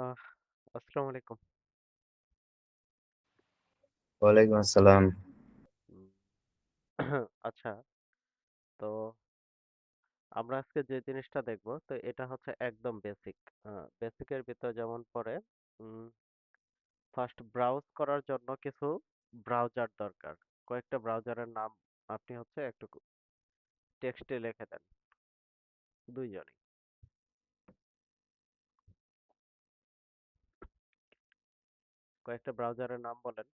আহ আসসালামু আলাইকুম। ওয়ালাইকুম আসসালাম। উম আচ্ছা, তো আমরা আজকে যে জিনিসটা দেখব তো এটা হচ্ছে একদম বেসিক। বেসিকের ভিতর যেমন পড়ে ফার্স্ট ব্রাউজ করার জন্য কিছু ব্রাউজার দরকার। কয়েকটা ব্রাউজারের নাম আপনি হচ্ছে একটু টেক্সটে লিখে দেন দুইজনই। কয়েকটা ব্রাউজারের নাম বলেন।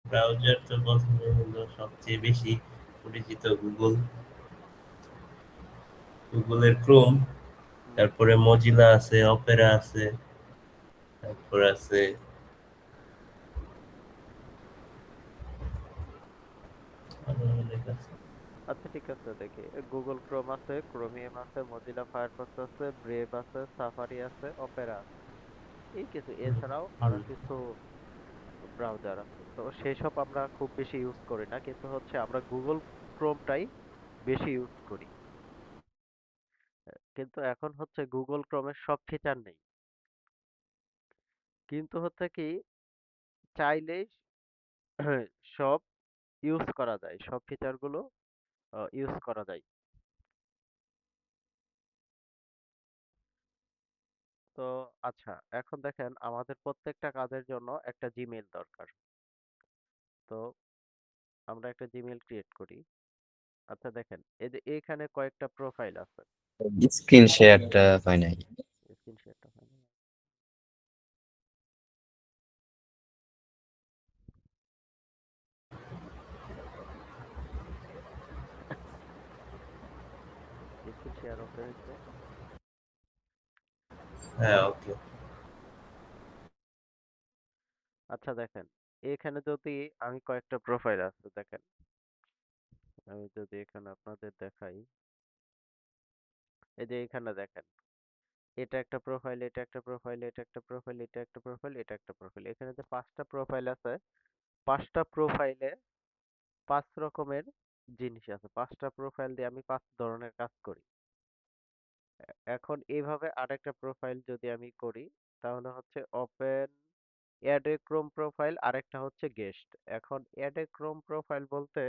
ব্রাউজার তো প্রথমে হলো সবচেয়ে বেশি পরিচিত গুগলের ক্রোম। হুম, তারপরে মজিলা আছে, অপেরা আছে, তারপর আছে আরো অনেক আছে। আচ্ছা ঠিক আছে, দেখি গুগল ক্রোম আছে, ক্রোমিয়াম আছে, মজিলা ফায়ারফক্স আছে, ব্রেভ আছে, সাফারি আছে, অপেরা আছে। এই কিছু, হুম, এছাড়াও আরো হুম। কিছু ব্রাউজার আছে, তো সেসব আমরা খুব বেশি ইউজ করি না, কিন্তু হচ্ছে আমরা গুগল ক্রোমটাই বেশি ইউজ করি। কিন্তু এখন হচ্ছে গুগল ক্রোমের সব ফিচার নেই, কিন্তু হচ্ছে কি চাইলেই সব ইউজ করা যায়, সব ফিচার গুলো ইউজ করা যায়। তো আচ্ছা, এখন দেখেন আমাদের প্রত্যেকটা কাজের জন্য একটা জিমেইল দরকার। তো আমরা একটা জিমেইল ক্রিয়েট করি। আচ্ছা দেখেন, এই যে এইখানে কয়েকটা প্রোফাইল আছে। স্ক্রিন শেয়ারটা হয় নাই। স্ক্রিন শেয়ারটা হয় না। স্ক্রিন শেয়ার ওকে হয়েছে। হ্যাঁ, ওকে। আচ্ছা দেখেন, এখানে যদি আমি কয়েকটা প্রোফাইল আছে দেখেন, আমি যদি এখানে আপনাদের দেখাই, এই যে এখানে দেখেন, এটা একটা প্রোফাইল, এটা একটা প্রোফাইল, এটা একটা প্রোফাইল, এটা একটা প্রোফাইল, এটা একটা প্রোফাইল, এখানে যে পাঁচটা প্রোফাইল আছে, পাঁচটা প্রোফাইলে পাঁচ রকমের জিনিস আছে, পাঁচটা প্রোফাইল দিয়ে আমি পাঁচ ধরনের কাজ করি। এখন এইভাবে আরেকটা প্রোফাইল যদি আমি করি, তাহলে হচ্ছে open add a Chrome profile, আরেকটা হচ্ছে গেস্ট। এখন অ্যাড এ ক্রোম প্রোফাইল বলতে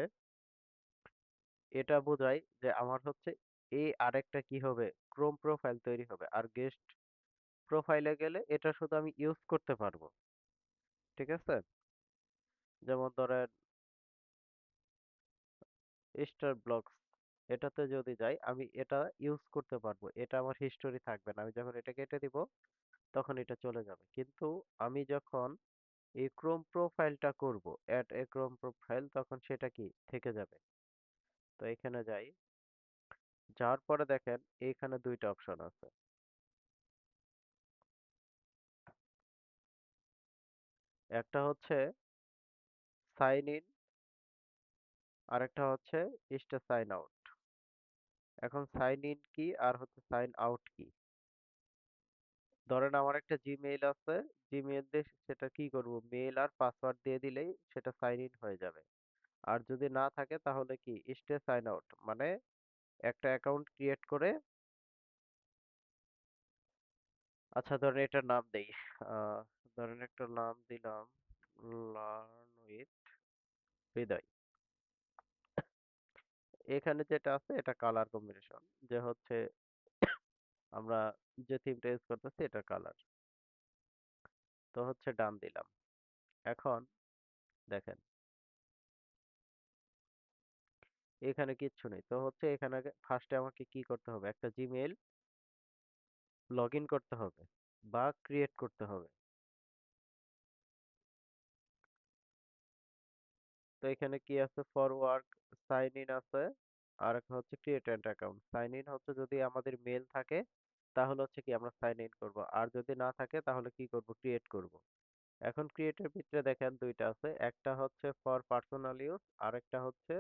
এটা বোঝায় যে আমার হচ্ছে এই আরেকটা কি হবে, ক্রোম প্রোফাইল তৈরি হবে। আর গেস্ট প্রোফাইলে গেলে এটা শুধু আমি ইউজ করতে পারবো। ঠিক আছে, যেমন ধরেন স্টার ব্লগস, এটাতে যদি যাই আমি এটা ইউজ করতে পারবো, এটা আমার হিস্টোরি থাকবে না, আমি যখন এটা কেটে দিব তখন এটা চলে যাবে। কিন্তু আমি যখন এই ক্রোম প্রোফাইলটা করব, অ্যাড এ ক্রোম প্রোফাইল, তখন সেটা কি থেকে যাবে। তো এখানে যাই, যাওয়ার পরে দেখেন এইখানে দুইটা অপশন আছে, একটা হচ্ছে সাইন ইন, আর একটা হচ্ছে স্টে সাইন আউট। এখন সাইন ইন কি আর হচ্ছে সাইন আউট কি? ধরেন আমার একটা জিমেইল আছে, জিমেইল দিয়ে সেটা কি করব, মেল আর পাসওয়ার্ড দিয়ে দিলেই সেটা সাইন ইন হয়ে যাবে। আর যদি না থাকে তাহলে কি স্টে সাইন আউট, মানে একটা অ্যাকাউন্ট ক্রিয়েট করে, আচ্ছা ধরেন এটার নাম দেই, আহ, ধরেন একটা নাম দিলাম লার্ন উইথ হৃদয়। এখানে যেটা আছে এটা কালার কম্বিনেশন, যে হচ্ছে আমরা যে থিমটা ইউজ করতেছি এটা কালার। তো হচ্ছে ডান দিলাম। এখন দেখেন এখানে কিচ্ছু নেই, তো হচ্ছে এখানে ফার্স্টে আমাকে কি করতে হবে, একটা জিমেইল লগ ইন করতে হবে বা ক্রিয়েট করতে হবে। তো এখানে কি আছে, ফর ওয়ার্ক সাইন ইন আছে, আর একটা হচ্ছে create an account. Sign in হচ্ছে যদি আমাদের মেল থাকে তাহলে হচ্ছে কি আমরা সাইন ইন করব, আর যদি না থাকে তাহলে কি করব, ক্রিয়েট করব। এখন ক্রিয়েটের ভিতরে দেখেন দুইটা আছে, একটা হচ্ছে ফর পার্সোনাল ইউজ, আর একটা হচ্ছে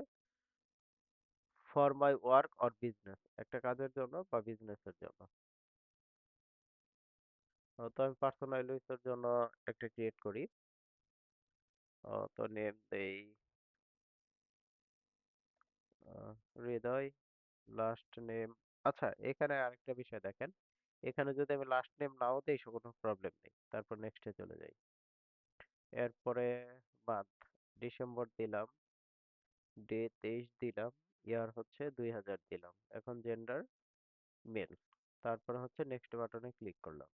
for my work or business, একটা কাজের জন্য বা বিজনেসের জন্য। তো আমি পার্সোনাল ইউজের জন্য একটা ক্রিয়েট করি। তো নেম দেই আহ, হৃদয় লাস্ট নেম। আচ্ছা, এখানে আরেকটা বিষয় দেখেন, এখানে যদি আমি লাস্ট নেম নাও দেই কোনো প্রবলেম নেই, তারপর নেক্সটে চলে যাই। এরপরে মান্থ ডিসেম্বর দিলাম, ডে 23 দিলাম, ইয়ার হচ্ছে 2000 দিলাম। এখন জেন্ডার মেল, তারপরে হচ্ছে নেক্সট বাটনে ক্লিক করলাম।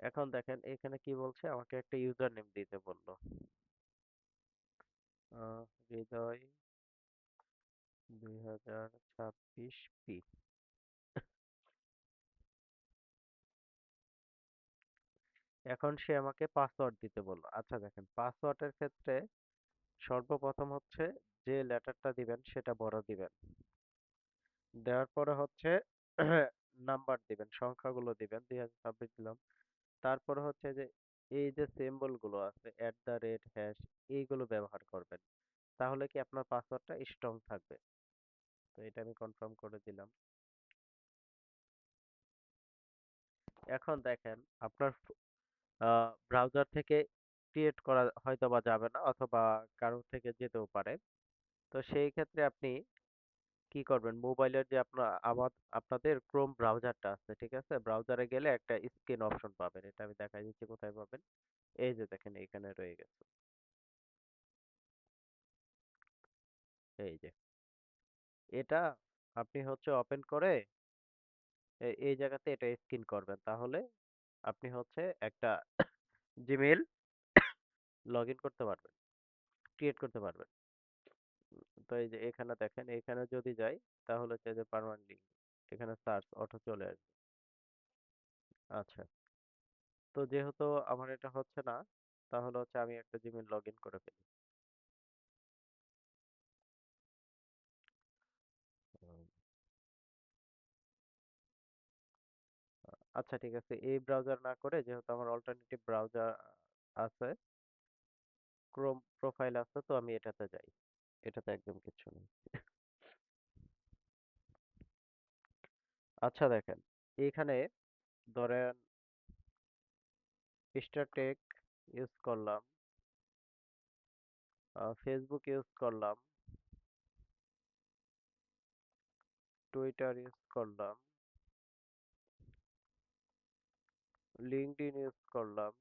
এখন দেখেন এখানে কি বলছে, আমাকে একটা ইউজার নেম দিতে বললো, হৃদয় 2026 পি। এখন সে আমাকে পাসওয়ার্ড দিতে বললো। আচ্ছা দেখেন, পাসওয়ার্ডের ক্ষেত্রে সর্বপ্রথম হচ্ছে যে লেটারটা দিবেন সেটা বড় দিবেন, দেওয়ার পরে হচ্ছে নাম্বার দিবেন, সংখ্যাগুলো দিবেন, 2026 দিলাম। তারপরে হচ্ছে যে এই যে সিম্বল গুলো আছে, @, এইগুলো ব্যবহার করবেন, তাহলে কি আপনার পাসওয়ার্ডটা স্ট্রং থাকবে। তো এটা আমি কনফার্ম করে দিলাম। এখন দেখেন আপনার ব্রাউজার থেকে ক্রিয়েট করা হয়তো বা যাবে না, অথবা কারো থেকে যেতেও পারে। তো সেই ক্ষেত্রে আপনি কি করবেন, মোবাইলের যে আপনাদের ক্রোম ব্রাউজারটা আছে, ঠিক আছে, ব্রাউজারে গেলে একটা স্ক্রিন অপশন পাবেন, এটা আমি দেখাই দিচ্ছি কোথায় পাবেন। এই যে দেখেন এখানে রয়ে গেছে, এই যে এটা আপনি হচ্ছে ওপেন করে এই জায়গাতে এটা স্ক্রিন করবেন, তাহলে আপনি হচ্ছে একটা জিমেইল লগ ইন করতে পারবেন, ক্রিয়েট করতে পারবেন। তো এই যে এখানে দেখেন, এখানে যদি যাই তাহলে হচ্ছে যে পার্মানেন্টলি এখানে সার্চ অটো চলে আসবে। আচ্ছা, তো যেহেতু আমার এটা হচ্ছে না, তাহলে হচ্ছে আমি একটা জিমেইল লগ ইন করে ফেলি। উম, আচ্ছা ঠিক আছে, এই ব্রাউজার না করে যেহেতু আমার অল্টারনেটিভ ব্রাউজার আছে, ক্রোম প্রোফাইল আছে, তো আমি এটাতে যাই। এটাতে একদম কিছু নেই। আচ্ছা দেখেন, এখানে ধরেন স্টারটেক ইউজ করলাম, ফেসবুক ইউজ করলাম, টুইটার ইউজ করলাম, লিঙ্কডইন ইউজ করলাম,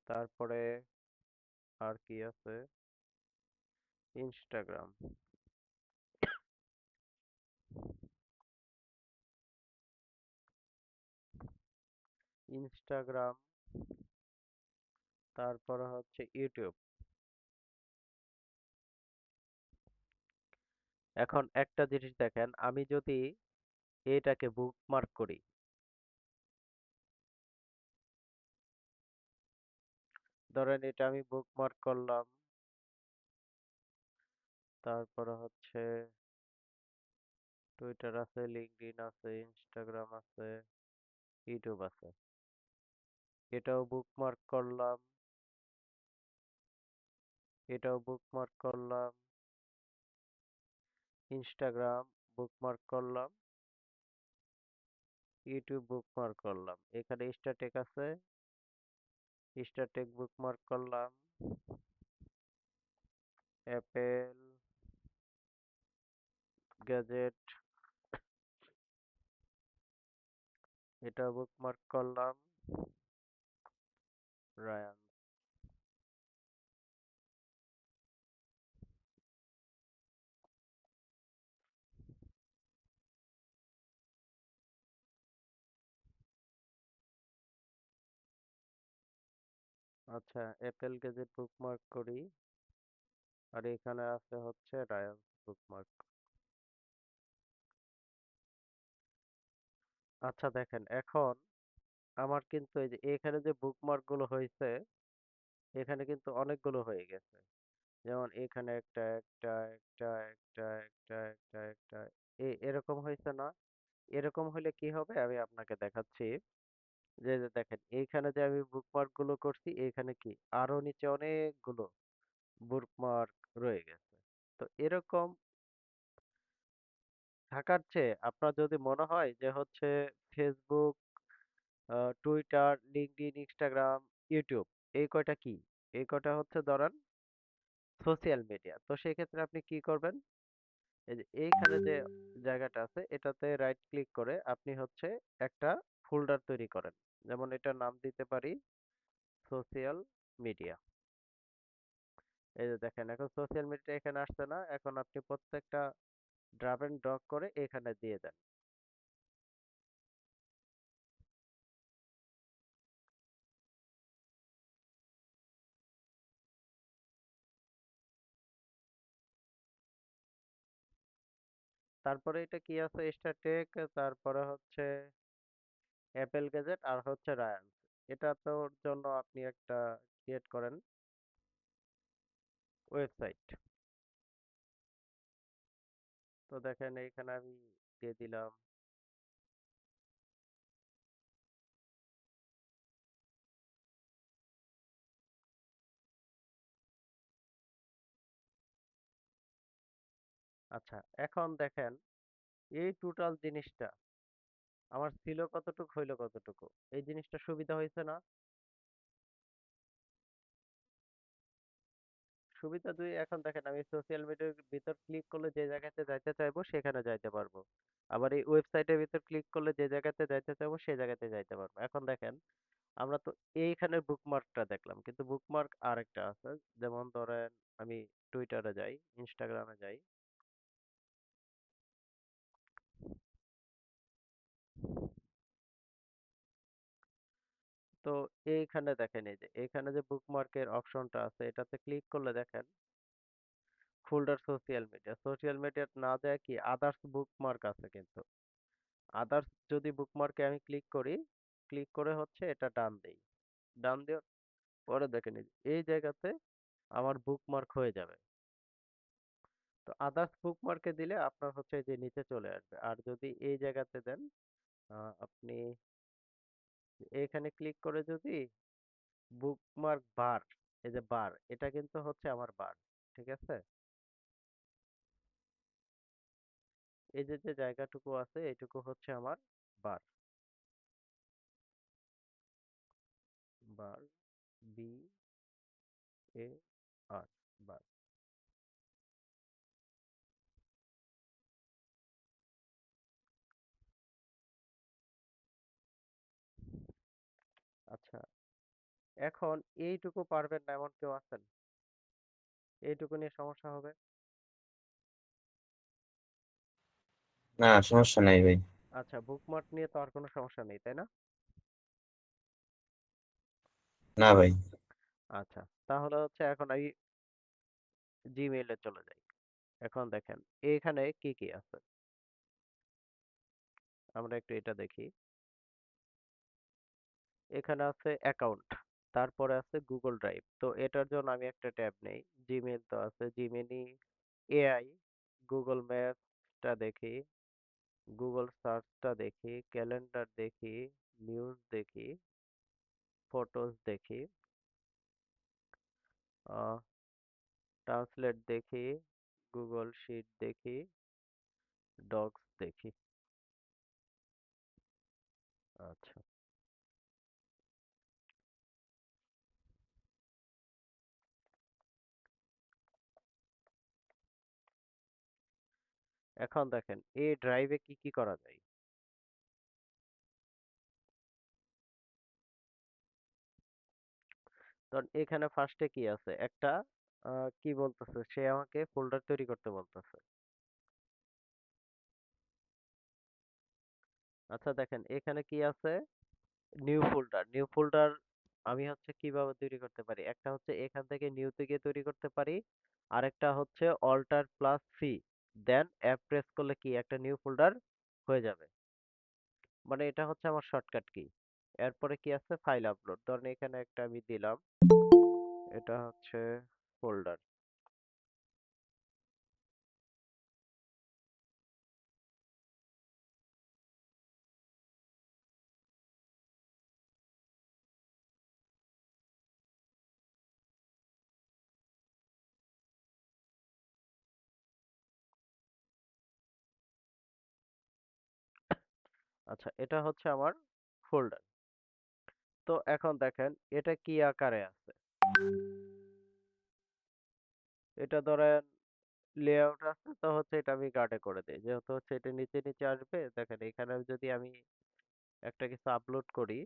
তারপরে আর কি আছে, ইনস্টাগ্রাম, ইনস্টাগ্রাম, তারপরে হচ্ছে ইউটিউব। এখন একটা জিনিস দেখেন, আমি যদি এটাকে বুকমার্ক করি, ধরেন এটা আমি বুকমার্ক করলাম, তারপরে হচ্ছে টুইটার আছে, লিঙ্কডইন আছে, ইনস্টাগ্রাম আছে, ইউটিউব আছে, এটাও বুকমার্ক করলাম, এটাও বুকমার্ক করলাম, ইনস্টাগ্রাম বুকমার্ক করলাম, ইউটিউব বুকমার্ক করলাম, এখানে স্টারটেক আছে, স্টারটেক বুকমার্ক করলাম, অ্যাপেল গ্যাজেট এটা বুকমার্ক করলাম, রায়ান। আচ্ছা, অ্যাপেল গ্যাজেট বুকমার্ক করি, আর এখানে আছে হচ্ছে রায়ান বুকমার্ক। আচ্ছা দেখেন, এখন আমার কিন্তু এই যে এখানে যে বুকমার্ক গুলো হয়েছে, এখানে কিন্তু অনেকগুলো হয়ে গেছে। যেমন এখানে একটা একটা একটা একটা একটা একটা একটা এরকম হয়েছে না? এরকম হলে কি হবে আমি আপনাকে দেখাচ্ছি। যে দেখেন এইখানে যে আমি বুকমার্ক গুলো করছি, এখানে কি আরো নিচে অনেকগুলো বুকমার্ক রয়ে গেছে। তো এরকম থাকার চেয়ে আপনার যদি মনে হয় যে হচ্ছে Facebook, Twitter, LinkedIn, Instagram, YouTube, এই কয়টা কি, এই কয়টা হচ্ছে ধরেন সোশ্যাল মিডিয়া। তো সেক্ষেত্রে আপনি কি করবেন? এই যে এইখানে যে জায়গাটা আছে এটাতে রাইট ক্লিক করে আপনি হচ্ছে একটা ফোল্ডার তৈরি করেন। যেমন এটার নাম দিতে পারি সোশ্যাল মিডিয়া। এই যে দেখেন এখন সোশ্যাল মিডিয়া এখানে আসছে না, এখন আপনি প্রত্যেকটা ড্রাগ এন্ড ড্রপ করে এখানে দিয়ে দেন। তারপরে এটা কি আছে, স্ট্যাটিক, তারপরে হচ্ছে অ্যাপেল গ্যাজেট আর হচ্ছে রায়ান। এটা তোর জন্য আপনি একটা ক্রিয়েট করেন ওয়েবসাইট। তো দেখেন এইখানে আমি দিয়ে দিলাম। আচ্ছা, এখন দেখেন এই টোটাল জিনিসটা আমার ছিল কতটুকু হইলো কতটুকু, এই জিনিসটা সুবিধা হয়েছে না? সুবিধা দুই। এখন দেখেন আমি সোশ্যাল মিডিয়ার ভিতর ক্লিক করলে যে জায়গাতে যাইতে চাইবো সেখানে যাইতে পারবো, আবার এই ওয়েবসাইটের ভিতর ক্লিক করলে যে জায়গাতে যাইতে চাইবো সেই জায়গাতে যাইতে পারবো। এখন দেখেন আমরা তো এইখানে বুকমার্কটা দেখলাম, কিন্তু বুকমার্ক আরেকটা আছে। যেমন ধরেন আমি টুইটারে যাই, ইনস্টাগ্রামে যাই। তো এইখানে দেখেন এই যে এখানে যে বুকমার্কের অপশনটা আছে এটাতে ক্লিক করলে দেখেন ফোল্ডার সোশ্যাল মিডিয়া না যায় কি আদার্স বুকমার্ক আছে, কিন্তু আদার্স যদি বুকমার্কে আমি ক্লিক করি, ক্লিক করে হচ্ছে এটা ডান দেই। ডান দেওয়ার পরে দেখেন এই জায়গাতে আমার বুকমার্ক হয়ে যাবে। তো আদার্স বুকমার্কে দিলে আপনার হচ্ছে এই যে নিচে চলে আসবে। আর যদি এই জায়গাতে দেন আপনি এখানে ক্লিক করে যদি বুকমার্ক বার, এই যে বার, এটা কিন্তু হচ্ছে আমার বার। ঠিক আছে, এই যে যে জায়গাটুকু আছে এইটুকু হচ্ছে আমার বার। বার, বি এ আর, বার। আচ্ছা, এখন এইটুকু পারবেন না এমন কেউ আছেন? এইটুকু নিয়ে সমস্যা হবে? না, সমস্যা নাই ভাই। আচ্ছা, বুকমার্ক নিয়ে তো আর কোনো সমস্যা নেই, তাই না? না ভাই। আচ্ছা, তাহলে হচ্ছে এখন আমি জিমেইলে চলে যাই। এখন দেখেন এইখানে কি কি আছে, আমরা একটু এটা দেখি। এখানে আছে অ্যাকাউন্ট, তারপরে আছে গুগল ড্রাইভ। তো এটার জন্য আমি একটা ট্যাব নেই। জিমেইল তো আছে, জিমেইলি, এআই, গুগল ম্যাপটা দেখি, গুগল সার্চটা দেখি, ক্যালেন্ডার দেখি, নিউজ দেখি, ফটোজ দেখি, ট্রান্সলেট দেখি, গুগল শিট দেখি, ডক্স দেখি। আচ্ছা, এখন দেখেন এই ড্রাইভে কি কি করা যায়। কারণ এখানে ফার্স্টে কি আছে একটা কি বলতেছে, সে আমাকে ফোল্ডার তৈরি করতে বলতেছে। আচ্ছা দেখেন এখানে কি আছে, নিউ ফোল্ডার আমি হচ্ছে কিভাবে তৈরি করতে পারি, একটা হচ্ছে এখান থেকে নিউ থেকে তৈরি করতে পারি, আরেকটা হচ্ছে অল্টার প্লাস সি, দেন অ্যাপ প্রেস করলে কি একটা নিউ ফোল্ডার হয়ে যাবে। মানে এটা হচ্ছে আমার শর্টকাট কি। এরপরে কি আছে, ফাইল আপলোড। ধরেন এখানে একটা আমি দিলাম, এটা হচ্ছে ফোল্ডার। আচ্ছা, এটা হচ্ছে আমার ফোল্ডার। তো এখন দেখেন এটা কি আকারে আছে। এটা ধরেন লেআউট আছে, তো হচ্ছে এটা আমি গার্ডে করে দিই, যেহেতু হচ্ছে এটা নিচে নিচে আসবে। দেখেন এখানে যদি আমি একটা কিছু আপলোড করি,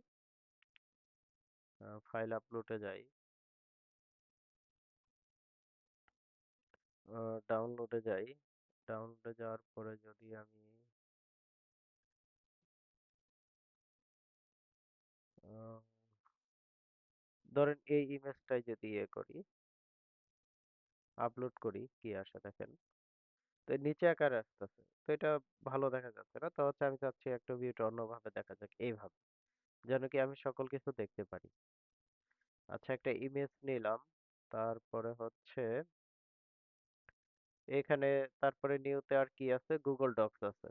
ফাইল আপলোডে যাই, ডাউনলোডে যাই, ডাউনলোডে যাওয়ার পরে যদি আমি আহ, ধরেন এই ইমেজটাই যদি ইয়ে করি, আপলোড করি, কি আসে দেখেন, তো এর নিচে আকারে আসতেছে, তো এটা ভালো দেখা যাচ্ছে না। তো হচ্ছে আমি চাচ্ছি একটা ভিউটা অন্যভাবে দেখা যাক, এইভাবে, যেন কি আমি সকল কিছু দেখতে পারি। আচ্ছা, একটা ইমেজ নিলাম, তারপরে হচ্ছে এখানে, তারপরে নিউতে আর কি আছে, গুগল ডক্স আছে।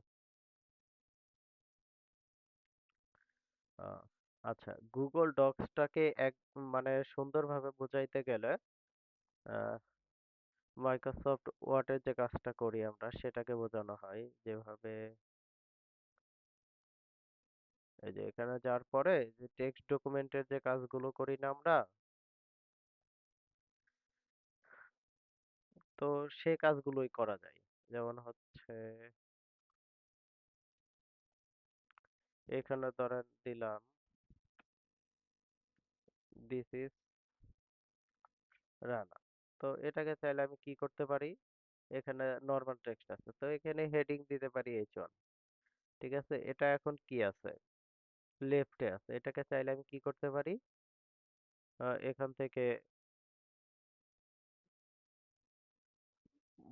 আহ, আচ্ছা, গুগল ডক্সটাকে এক মানে সুন্দরভাবে বোঝাইতে গেলে মাইক্রোসফট ওয়ার্ডের যে কাজটা করি আমরা, সেটাকে বোঝানো হয় যেভাবে, এই যে এখানে যাওয়ার পরে যে টেক্সট ডকুমেন্টের যে কাজগুলো করি না আমরা, তো সেই কাজগুলোই করা যায়। যেমন হচ্ছে এখানে ধরেন দিলাম দিস ইজ রানা, তো এটাকে চাইলে আমি কি করতে পারি, এখানে নরমাল টেক্সট আছে, তো এখানে হেডিং দিতে পারি H1। ঠিক আছে, এটা এখন কি আছে, লেফটে আছে, এটাকে চাইলে আমি কি করতে পারি, এখান থেকে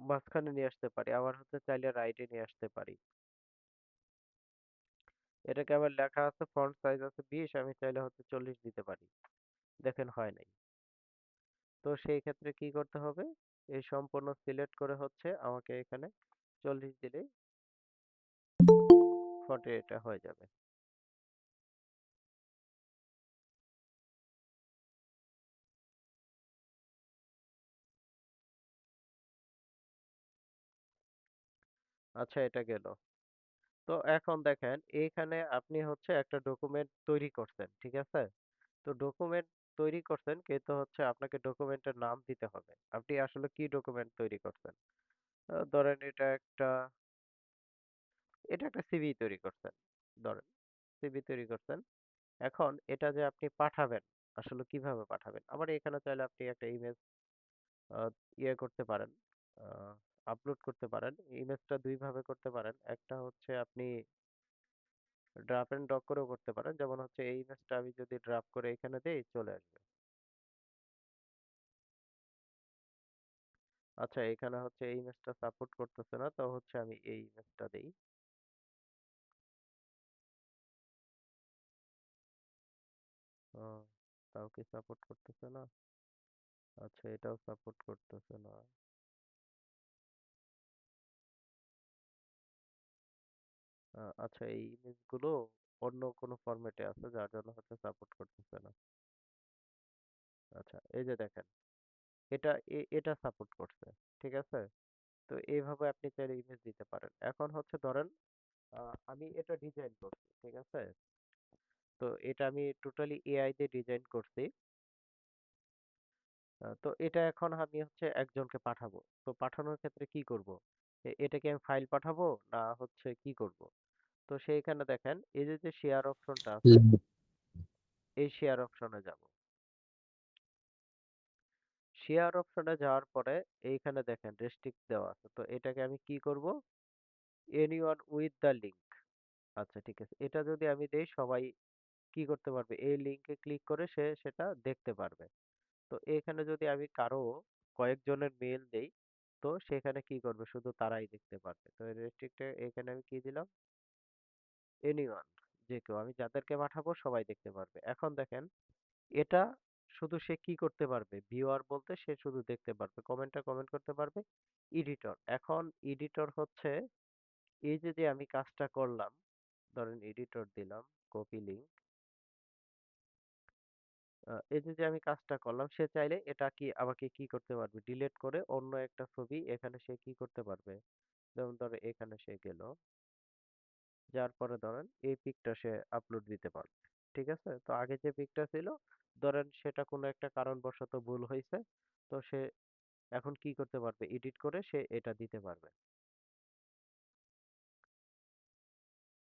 মাঝখানে নিয়ে আসতে পারি, আবার হচ্ছে চাইলে রাইটে নিয়ে আসতে পারি। এটাকে আবার লেখা আছে ফন্ট সাইজ আছে 20, আমি চাইলে হচ্ছে 40 দিতে পারি। দেখেন হয় নাই। তো সেই ক্ষেত্রে কি করতে হবে, এই সম্পূর্ণ সিলেক্ট করে হচ্ছে আমাকে এখানে 40 দিলেই ফন্টে এটা হয়ে যাবে। আচ্ছা, এটা গেল। তো এখন দেখেন এইখানে আপনি হচ্ছে একটা ডকুমেন্ট তৈরি করছেন, ঠিক আছে। তো ডকুমেন্ট তৈরি করছেন, কিন্তু হচ্ছে আপনাকে ডকুমেন্টের নাম দিতে হবে, আপনি আসলে কি ডকুমেন্ট তৈরি করছেন। ধরেন এটা একটা সিভি তৈরি করছেন, ধরেন সিভি তৈরি করছেন। এখন এটা যে আপনি পাঠাবেন, আসলে কিভাবে পাঠাবেন, আবার এখানে চাইলে আপনি একটা ইমেজ ইয়ে করতে পারেন, আপলোড করতে পারেন। ইমেজটা দুই ভাবে করতে পারেন, একটা হচ্ছে আপনি ড্রাপ এন্ড ড্রপ করেও করতে পারেন, যেমন হচ্ছে এই ইমেজটা আমি যদি ড্রাপ করে এখানে দেই, চলে আসবে। আচ্ছা, এখানে হচ্ছে এই ইমেজটা সাপোর্ট করতেছে না, তো হচ্ছে আমি এই ইমেজটা দেই। আহ, তাও কি সাপোর্ট করতেছে না? আচ্ছা, এটাও সাপোর্ট করতেছে না। আচ্ছা, এই ইমেজগুলো অন্য কোনো ফরম্যাটে আছে, যার জন্য হচ্ছে সাপোর্ট করতেছে না। আচ্ছা, এই যে দেখেন, এটা সাপোর্ট করছে, ঠিক আছে। তো এইভাবে আপনি চাইলে ইমেজ দিতে পারেন। এখন হচ্ছে ধরেন আমি এটা ডিজাইন করছি, ঠিক আছে। তো এটা আমি টোটালি এআই দিয়ে ডিজাইন করছি। তো এটা এখন আমি হচ্ছে একজনকে পাঠাবো, তো পাঠানোর ক্ষেত্রে কি করব, এটাকে আমি ফাইল পাঠাবো না হচ্ছে কি করব। তো সেইখানে দেখেন এই যে যে শেয়ার অপশনটা আছে, হুম। এই শেয়ার অপশনে যাব। শেয়ার অপশনে যাওয়ার পরে এইখানে দেখেন রেস্ট্রিক্ট দেওয়া আছে, তো এটাকে আমি কি করব, এনিওয়ান উইথ দ্য লিংক। আচ্ছা, ঠিক আছে, এটা যদি আমি দেই, সবাই কি করতে পারবে, এই লিংকে ক্লিক করে সে সেটা দেখতে পারবে। তো এখানে যদি আমি কারো কয়েকজনের মেল দেই, তো সেখানে কি করবে, শুধু তারাই দেখতে পারবে। তো রেস্ট্রিক্টে এখানে আমি কি দিলাম, এনিওয়ান, যে কেউ, আমি যাদেরকে পাঠাবো সবাই দেখতে পারবে। এখন দেখেন এটা শুধু সে কি করতে পারবে, ভিউয়ার বলতে সে শুধু দেখতে পারবে, কমেন্টটা কমেন্ট করতে পারবে। এডিটর, এখন এডিটর হচ্ছে এই যে যে আমি কাজটা করলাম, ধরেন এডিটর দিলাম, কপি লিংক, এই যে যে আমি কাজটা করলাম, সে চাইলে এটা কি আমাকে কি করতে পারবে, ডিলিট করে অন্য একটা ছবি এখানে সে কি করতে পারবে। যেমন ধরো এখানে সে গেল, যার পরে ধরেন এই পিকটা সে আপলোড দিতে পারবে। ঠিক আছে, তো আগে যে পিকটা ছিল, ধরেন সেটা কোনো একটা কারণবশত ভুল হয়েছে, তো সে এখন কি করতে পারবে, এডিট করে সে এটা দিতে পারবে।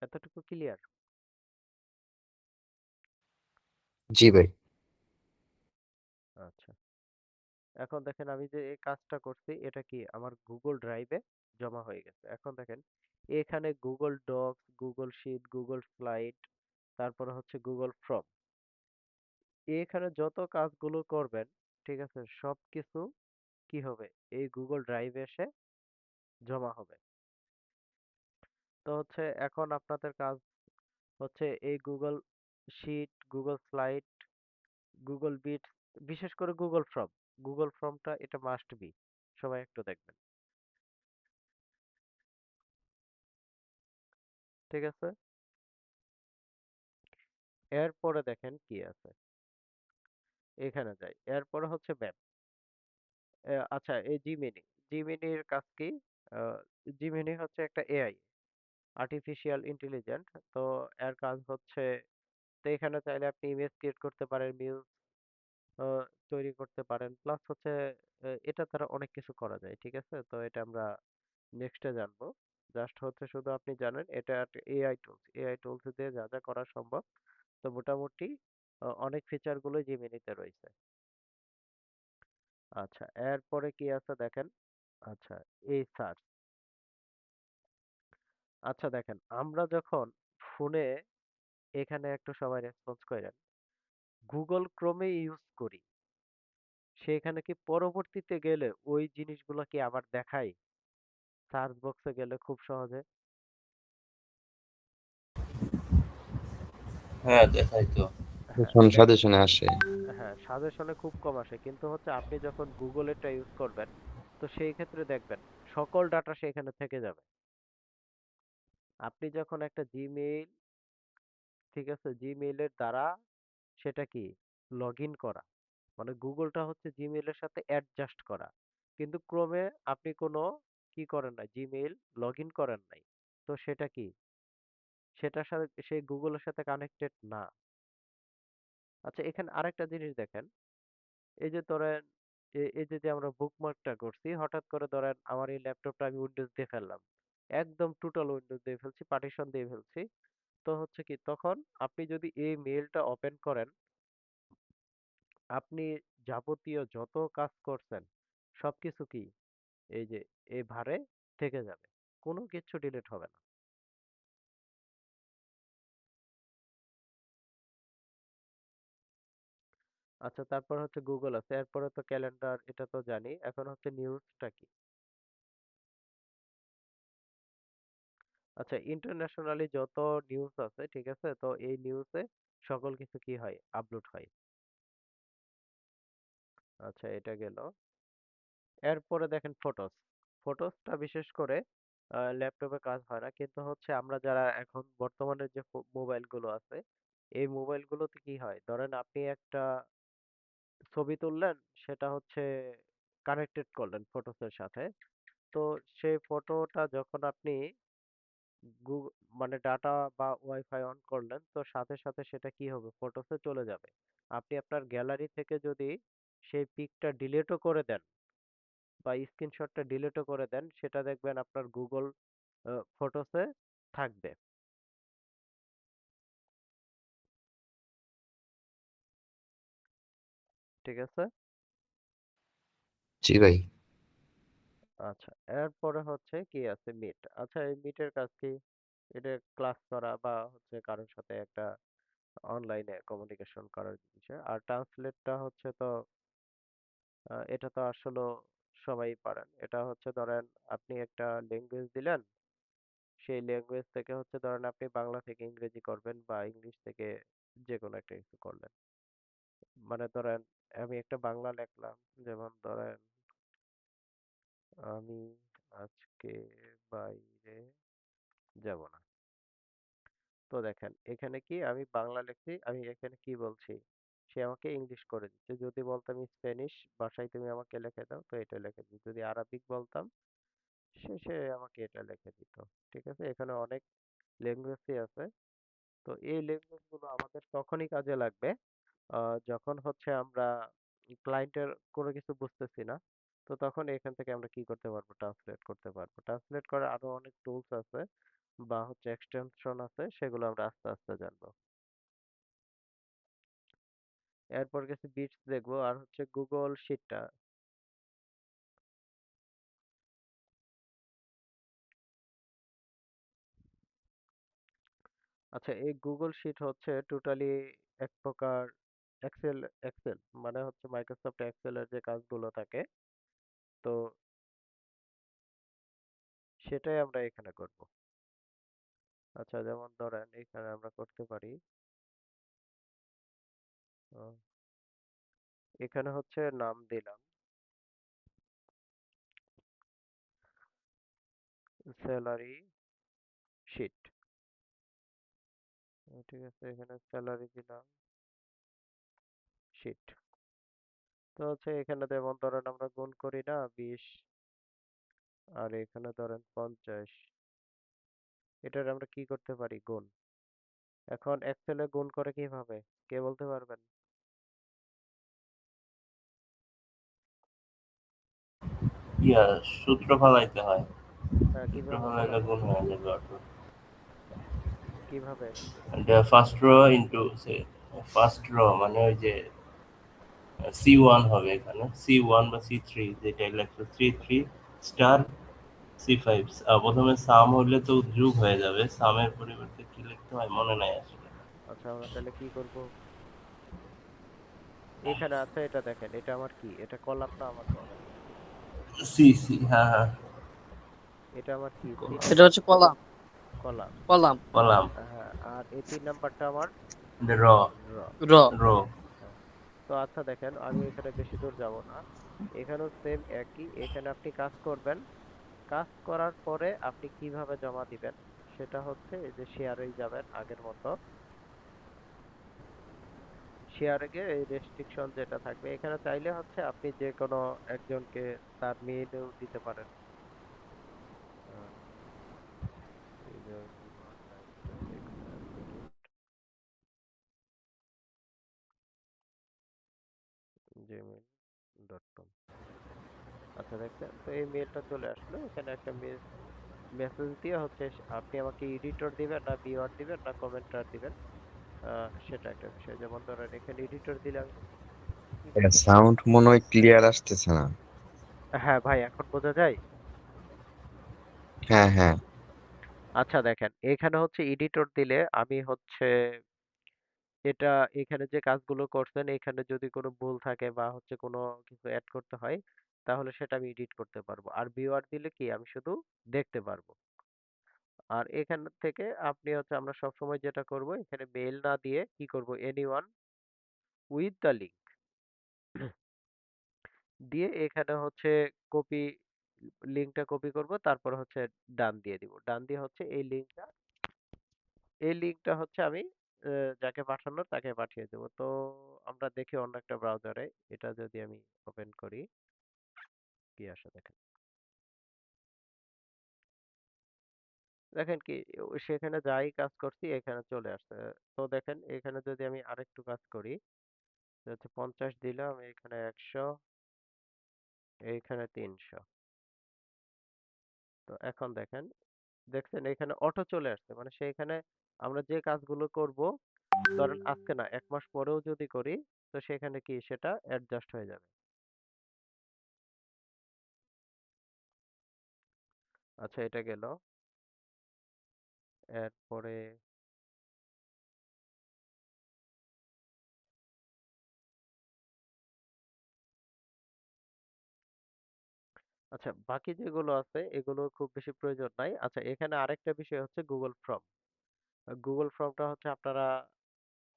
এতটুকু ক্লিয়ার? জি ভাই। আচ্ছা, এখন দেখেন আমি যে এই কাজটা করছি এটা কি আমার গুগল ড্রাইভে জমা হয়ে গেছে। এখন দেখেন এখানে Google Docs, Google Sheet, Google Slide, তারপরে হচ্ছে গুগল ফর্ম, এখানে যত কাজগুলো করবেন, ঠিক আছে, সবকিছু কি হবে, এই গুগল ড্রাইভে এসে জমা হবে। তো হচ্ছে এখন আপনাদের কাজ হচ্ছে এই Google Sheet, Google Slide, Google বিট, বিশেষ করে গুগল ফর্ম, গুগল ফর্মটা এটা মাস্ট বি, সবাই একটু দেখবেন। ঠিক আছে, এরপরে দেখেন কি আছে, এখানে যাই, এরপরে হচ্ছে ম্যাপ। আচ্ছা, এই জিমিনি, জিমিনির কাজ কি? আহ, জিমিনি হচ্ছে একটা এআই, আর্টিফিশিয়াল ইন্টেলিজেন্ট। তো এর কাজ হচ্ছে, তো এখানে চাইলে আপনি ইমেজ ক্রিয়েট করতে পারেন, মিউজ তৈরি করতে পারেন, প্লাস হচ্ছে এটা দ্বারা অনেক কিছু করা যায়। ঠিক আছে, তো এটা আমরা নেক্সটে জানবো। জাস্ট হচ্ছে শুধু আপনি জানেন এটা এআই টুলস, এআই টুলস দিয়ে যা যা করা সম্ভব। তো মোটামুটি অনেক ফিচার গুলো জিমিনিতে রয়েছে। আচ্ছা, এরপরে কি আছে দেখেন। আচ্ছা, এই সার্চ। আচ্ছা দেখেন, আমরা যখন ফোনে, এখানে একটু সবাই রেসপন্স করেন, গুগল ক্রোমে ইউজ করি, সেখানে কি পরবর্তীতে গেলে ওই জিনিসগুলো কি আবার দেখায় সার্চ বক্সে গেলে খুব সহজে? হ্যাঁ, দেখাই তো। হ্যাঁ সাজেশনে আসে। হ্যাঁ, সাজেশনে খুব কম আসে, কিন্তু হচ্ছে আপনি যখন গুগলেরটা ইউজ করবেন, তো সেই ক্ষেত্রে দেখবেন সকল ডাটা সেখানে থেকে যাবে। আপনি যখন একটা জিমেইল, ঠিক আছে, জিমেইলের দ্বারা সেটা কি লগ ইন করা, মানে গুগলটা হচ্ছে জিমেইলের সাথে অ্যাডজাস্ট করা, কিন্তু ক্রোমে আপনি কোনো কি করেন না, জিমেইল লগ ইন করেন নাই, তো সেটা কি, সেটার সাথে সেই গুগলের সাথে কানেক্টেড না। আচ্ছা, এখানে আরেকটা জিনিস দেখেন, এই যে ধরেন এই যে যে আমরা বুকমার্কটা করছি, হঠাৎ করে ধরেন আমার এই ল্যাপটপটা আমি উইন্ডোজ দিয়ে ফেললাম, একদম টোটাল উইন্ডোজ দিয়ে ফেলছি, পার্টিশন দিয়ে ফেলছি। তো হচ্ছে কি, তখন আপনি যদি এই মেইলটা ওপেন করেন, আপনি যাবতীয় যত কাজ করছেন সবকিছু কি এই যে এই ভারে থেকে যাবে, কোনো কিছু ডিলিট হবে না। আচ্ছা, তারপর হচ্ছে গুগল আছে, এরপরে তো ক্যালেন্ডার, এটা তো জানি। এখন হচ্ছে নিউজটা কি। আচ্ছা, ইন্টারন্যাশনালি যত নিউজ আছে, ঠিক আছে, তো এই নিউজে সকল কিছু কি হয়, আপলোড হয়। আচ্ছা, এটা গেল। এরপরে দেখেন ফটোস, ফটোসটা বিশেষ করে ল্যাপটপে কাজ হয় না, কিন্তু হচ্ছে আমরা যারা এখন বর্তমানে যে মোবাইল গুলো আছে, এই মোবাইল গুলোতে কি হয়, ধরেন আপনি একটা ছবি তুললেন, সেটা হচ্ছে কানেক্টেড করলেন ফটোসের সাথে, তো সেই ফটোটা যখন আপনি মানে ডাটা বা ওয়াইফাই অন করলেন, তো সাথে সাথে সেটা কি হবে, ফটোসে চলে যাবে। আপনি আপনার গ্যালারি থেকে যদি সেই পিকটা ডিলিটও করে দেন বা স্ক্রিনশটটা ডিলিটও করে দেন, সেটা দেখবেন আপনার গুগল ফটোসে থাকবে। ঠিক আছে। জি ভাই। আচ্ছা, এরপরে হচ্ছে কি আছে, মিট। আচ্ছা, এই মিটের কাজ কি? এটা ক্লাস করা বা হচ্ছে কারোর সাথে একটা অনলাইনে কমিউনিকেশন করার বিষয়। আর ট্রান্সলেটটা হচ্ছে তো এটা তো আসলে সবাই পারেন। এটা হচ্ছে ধরেন আপনি একটা ল্যাঙ্গুয়েজ দিলেন, সেই ল্যাঙ্গুয়েজ থেকে হচ্ছে ধরেন আপনি বাংলা থেকে ইংরেজি করবেন বা ইংলিশ থেকে যে কোনো একটা কিছু করলেন। মানে ধরেন আমি একটা বাংলা লিখলাম, যেমন ধরেন আমি আজকে বাইরে যাব না। তো দেখেন এখানে কি আমি বাংলা লিখছি, আমি এখানে কি বলছি, সে আমাকে ইংলিশ করে দিচ্ছে। যদি বলতাম স্প্যানিশ ভাষায় তুমি আমাকে লিখে দাও, তো এটা লিখে দিত। যদি আরবিক বলতাম, সে আমাকে এটা লিখে দিত। ঠিক আছে, এখানে অনেক ল্যাঙ্গুয়েজই আছে। তো এই ল্যাঙ্গুয়েজ গুলো আমাদের তখনই কাজে লাগবে যখন হচ্ছে আমরা ক্লায়েন্টের কোনো কিছু বুঝতেছি না, তো তো তখন এখান থেকে আমরা কি করতে পারবো, ট্রান্সলেট করতে পারবো। ট্রান্সলেট করার আরো অনেক টুলস আছে বা হচ্ছে এক্সটেনশন আছে, সেগুলো আমরা আস্তে আস্তে জানবো। এরপর গেছে বিটস দেখবো, আর হচ্ছে গুগল শিটটা। আচ্ছা, এই গুগল শিট হচ্ছে টোটালি এক প্রকার এক্সেল। এক্সেল মানে হচ্ছে মাইক্রোসফট এক্সেলের যে কাজগুলো থাকে, তো সেটাই আমরা এখানে করব। আচ্ছা, যেমন ধরেন এখানে আমরা করতে পারি, আহ, এখানে হচ্ছে নাম দিলাম স্যালারি শিট। ঠিক আছে, এখানে স্যালারি দিলাম শিট। তো হচ্ছে এখানে যেমন ধরেন আমরা গুণ করি না 20, আর এখানে ধরেন 50, এটার আমরা কি করতে পারি, গুণ। এখন এক্সেলে গুণ করে কিভাবে, কে বলতে পারবেন? ইয়া সূত্র ফলাইতে হয়। হ্যাঁ, সূত্র কিভাবে ফলাইলে ফলাবো, গুণ হয়ে যাবে অটো। কিভাবে? First row into first row মানে ওই যে C1 হবে এখানে, C1 বা C3 যেটাই লেখছো, C3 স্টার C5। প্রথমে সাম হলে তো যোগ হয়ে যাবে, সামের পরিবর্তে কি লিখতে হয় মনে নাই আসলে। আচ্ছা, আমরা তাহলে কি করব, এখানে আছে এটা দেখেন, এটা আমার কি, এটা কলাম না আমার রো? সি সি, হ্যাঁ হ্যাঁ, এটা আমার কি, সি না এটা রো? হচ্ছে কলাম। কলাম। কলাম। কলাম। হ্যাঁ, আর এই 3 নাম্বারটা আমার র। র। র। রো। হ্যাঁ। তো আচ্ছা দেখেন, আমি এখানে বেশি দূর যাব না, এখানেও সেম একই। এখানে আপনি কাজ করবেন, কাজ করার পরে আপনি কিভাবে জমা দিবেন, সেটা হচ্ছে এই যে শেয়ারেই যাবেন আগের মতো। শেয়ারে গিয়ে এই রেস্ট্রিকশন যেটা থাকবে, এখানে চাইলে হচ্ছে আপনি যে কোনো একজনকে তার মেইলও দিতে পারেন। gmail.com। আচ্ছা দেখছেন, তো এই মেলটা চলে আসলো। এখানে একটা মেসেজ দিয়ে হচ্ছে আপনি আমাকে এডিটর দিবেন না ভিউয়ার দিবেন না কমেন্টার দিবেন, সেটা একটা বিষয়। যেমন ধরেন এখানে এডিটর দিলে আমি কি করতে পারি। সাউন্ড মনে হয় ক্লিয়ার আসতেছে না। হ্যাঁ ভাই, এখন বোঝা যায়। হ্যাঁ হ্যাঁ। আচ্ছা দেখেন, এখানে হচ্ছে এডিটর দিলে আমি হচ্ছে এটা, এখানে যে কাজগুলো করছেন এখানে যদি কোনো ভুল থাকে বা হচ্ছে কোনো কিছু অ্যাড করতে হয়, তাহলে সেটা আমি এডিট করতে পারবো। আর ভিউয়ার দিলে কি, আমি শুধু দেখতে পারবো। আর এখান থেকে আপনি হচ্ছে, আমরা সবসময় যেটা করব, এখানে মেল না দিয়ে কি করব, এনিওয়ান উইথ দ্য লিঙ্ক দিয়ে এখানে হচ্ছে কপি, লিঙ্কটা কপি করব, তারপর হচ্ছে ডান দিয়ে দিব। ডান দিয়ে হচ্ছে এই লিঙ্কটা হচ্ছে আমি যাকে পাঠানোর তাকে পাঠিয়ে দেবো। তো আমরা দেখি অন্য একটা ব্রাউজারে, এটা যদি আমি ওপেন করি, কি আসে দেখেন। দেখেন কি, সেখানে যাই কাজ করছি এখানে চলে আসছে। তো দেখেন এখানে যদি আমি আরেকটু কাজ করি, হচ্ছে 50 দিলাম, এখানে 100, এইখানে 300। তো এখন দেখেন, দেখছেন এখানে অটো চলে আসছে, মানে সেইখানে আমরা যে কাজগুলো করব, ধরেন আজকে না 1 মাস পরেও যদি করি, তো সেখানে কি সেটা অ্যাডজাস্ট হয়ে যাবে। আচ্ছা, এটা গেল। এরপরে আচ্ছা, বাকি যেগুলো আছে এগুলো খুব বেশি প্রয়োজন নাই। আচ্ছা, এখানে আরেকটা বিষয় হচ্ছে গুগল ফর্ম। গুগল ফর্মটা হচ্ছে আপনারা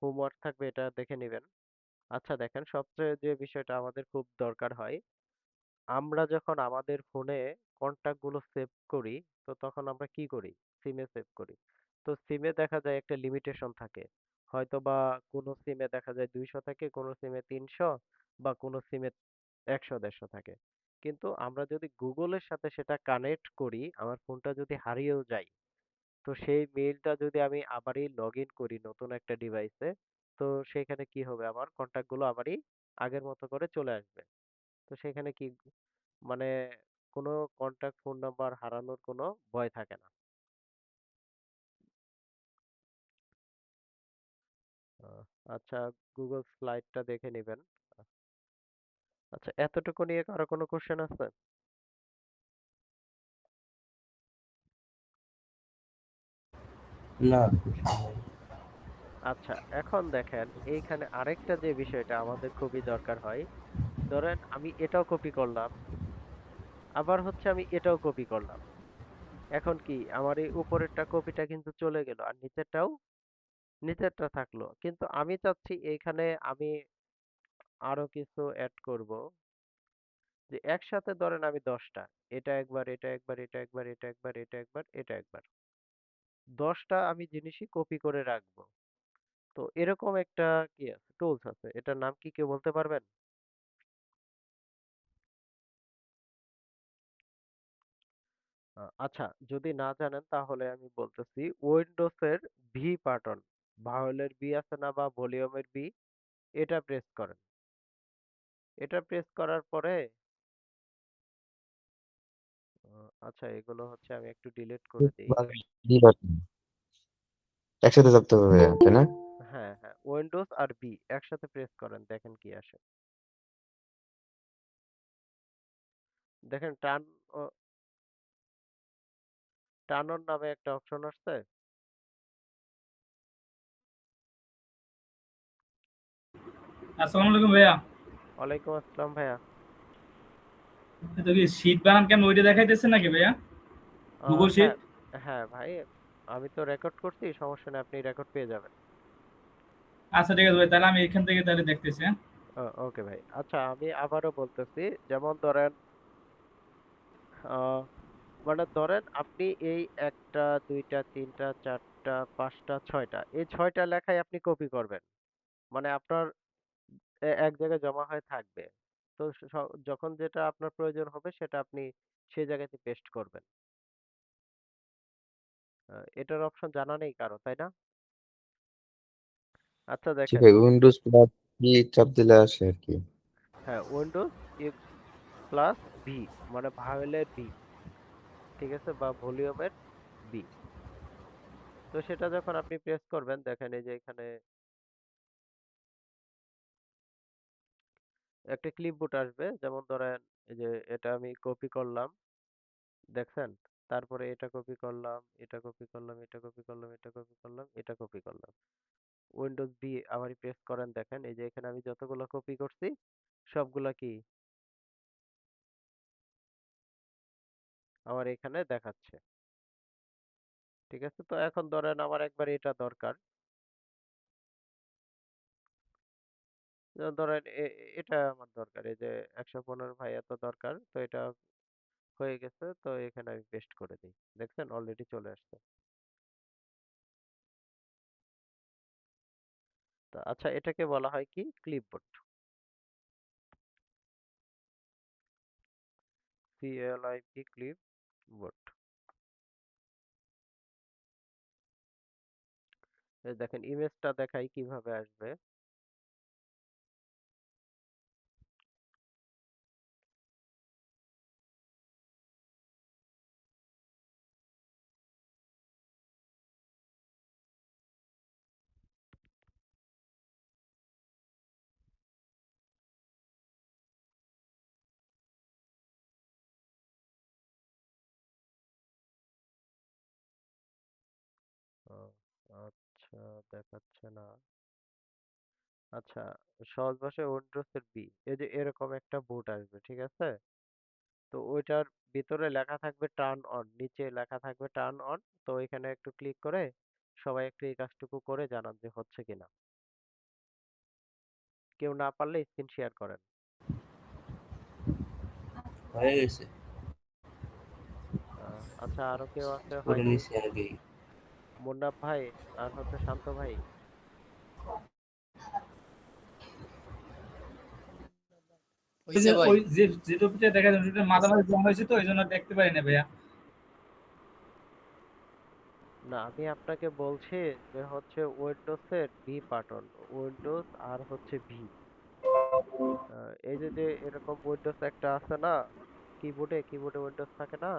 হোমওয়ার্ক থাকবে, এটা দেখে নেবেন। আচ্ছা দেখেন, সবচেয়ে যে বিষয়টা আমাদের খুব দরকার হয়, আমরা যখন আমাদের ফোনে কন্টাক্ট গুলো সেভ করি, তো তখন আমরা কি করি, সিমে সেভ করি। তো সিমে দেখা যায় একটা লিমিটেশন থাকে, হয়তো বা কোনো সিমে দেখা যায় 200 থাকে, কোনো সিমে 300, বা কোনো সিমে 100 150 থাকে। কিন্তু আমরা যদি গুগলের সাথে সেটা কানেক্ট করি, আমার ফোনটা যদি হারিয়েও যায়, তো সেই মেইলটা যদি আমি আবারই লগ ইন করি নতুন একটা ডিভাইসে, তো সেখানে কি হবে, আমার কন্টাক্ট গুলো আবারই আগের মতো করে চলে আসবে। তো সেখানে কি মানে কোনো কন্টাক্ট ফোন নাম্বার হারানোর কোনো ভয় থাকে না। আহ, আচ্ছা, গুগল স্লাইডটা দেখে নেবেন। আচ্ছা, এতটুকু নিয়ে কারো কোনো কোশ্চেন আছে? না। আচ্ছা, এখন দেখেন এইখানে আরেকটা যে বিষয়টা আমাদের খুবই দরকার হয়, ধরেন আমি এটাও কপি করলাম, আবার হচ্ছে আমি এটাও কপি করলাম। এখন কি আমার এই উপরেরটা কপিটা কিন্তু চলে গেল, আর নিচেরটা থাকলো, কিন্তু আমি চাচ্ছি এইখানে আমি আরো কিছু অ্যাড করব, যে একসাথে ধরেন আমি 10টা, এটা একবার, এটা একবার, এটা একবার, এটা একবার, এটা একবার, এটা একবার, 10টা আমি জিনিসই কপি করে রাখবো। তো এরকম একটা কি আছে, টুলস আছে, এটার নাম কি কেউ বলতে পারবেন? আচ্ছা, যদি না জানেন তাহলে আমি বলতেছি, উইন্ডোজের ভি বাটন, ভাওয়েলের বি আছে না বা ভলিউমের বি, এটা প্রেস করেন। এটা প্রেস করার পরে আচ্ছা, এগুলো হচ্ছে আমি একটু ডিলিট করে দিই। একসাথে থাকতে হবে, তাই না? হ্যাঁ, হ্যাঁ, উইন্ডোজ আর বি একসাথে প্রেস করেন, দেখেন কি আসে। দেখেন টার্ন অন নামে একটা অপশন আসছে। আসসালামু আলাইকুম ভাইয়া। ওয়ালাইকুম আসসালাম ভাইয়া। এটা কি শীট বানান কেন ওইটা দেখাইতেছে নাকি ভাইয়া? Google sheet? হ্যাঁ, হ্যাঁ ভাই, আমি তো রেকর্ড করছি, সমস্যা নেই, আপনি রেকর্ড পেয়ে যাবেন। আচ্ছা ঠিক আছে ভাই, তাহলে আমি এখান থেকে তাহলে দেখতেছি, হ্যাঁ? ওকে ভাই, আচ্ছা আমি আবারও বলতেছি, যেমন ধরেন আহ, মানে ধরেন আপনি এই একটা, দুইটা, তিনটা, চারটা, পাঁচটা, ছয়টা, এই ছয়টা লেখায় আপনি কপি করবেন, মানে আপনার এক জায়গায় জমা হয়ে থাকবে। তো যখন যেটা আপনার প্রয়োজন হবে সেটা আপনি সেই জায়গাতে পেস্ট করবেন। এটার অপশন জানা নেই কারো, তাই না? আচ্ছা জি দেখেন, ভাই, উইন্ডোজ প্লাস কি চাপ দিলে আসে আর কি। হ্যাঁ, উইন্ডোজ প্লাস ভি, মানে ভাওয়েলের ভি, ঠিক আছে, বা ভলিউমের বি। তো সেটা যখন আপনি প্রেস করবেন, দেখেন এই যে এখানে একটা ক্লিপবোর্ড আসবে, যেমন ধরেন এই যে এটা আমি কপি করলাম, দেখছেন, তারপরে এটা কপি করলাম, এটা কপি করলাম, এটা কপি করলাম, এটা কপি করলাম, এটা কপি করলাম, উইন্ডোজ বি আবার প্রেস করেন, দেখেন এই যে এখানে আমি যতগুলো কপি করছি সবগুলা কি আমার এখানে দেখাচ্ছে। ঠিক আছে, তো এখন ধরেন আমার একবার এটা দরকার, ধরেন এটা আমার দরকার, এই যে 115 ভাই এত দরকার, তো এটা হয়ে গেছে, তো এখানে আমি পেস্ট করে দিই, দেখছেন অলরেডি চলে আসছে। তো আচ্ছা, এটাকে বলা হয় কি, ক্লিপবোর্ড, CLIP, ক্লিপবোর্ড। এই দেখেন ইমেজটা দেখাই কিভাবে আসবে। ও, আচ্ছা, দেখাচ্ছে না। আচ্ছা, সহজ ভাষায় উইন্ডোজের বি, এই যে এরকম একটা বুট আসবে, ঠিক আছে, তো ওইটার ভিতরে লেখা থাকবে টার্ন অন, নিচে লেখা থাকবে টার্ন অন। তো এখানে একটু ক্লিক করে সবাই একটু এই কাজটুকু করে জানান যে হচ্ছে কিনা, কেউ না পারলে স্ক্রিন শেয়ার করেন। হয়ে গেছে। আচ্ছা, আরো কেউ আছে করে হয়নি? নিছি আগেই। মুন্নাফ ভাই আর হচ্ছে শান্ত ভাই। ওই যে ওই যে টপিকটা দেখা যায় ওটা মাঝামাঝি জমা হয়েছে তো এই জন্য দেখতে পারি না ভাইয়া। না, আমি আপনাকে বলছি যে হচ্ছে উইন্ডোজের ভি বাটন, উইন্ডোজ আর হচ্ছে ভি, এই যে যে এরকম উইন্ডোজ একটা আছে না, কিবোর্ডে উইন্ডোজ থাকে না,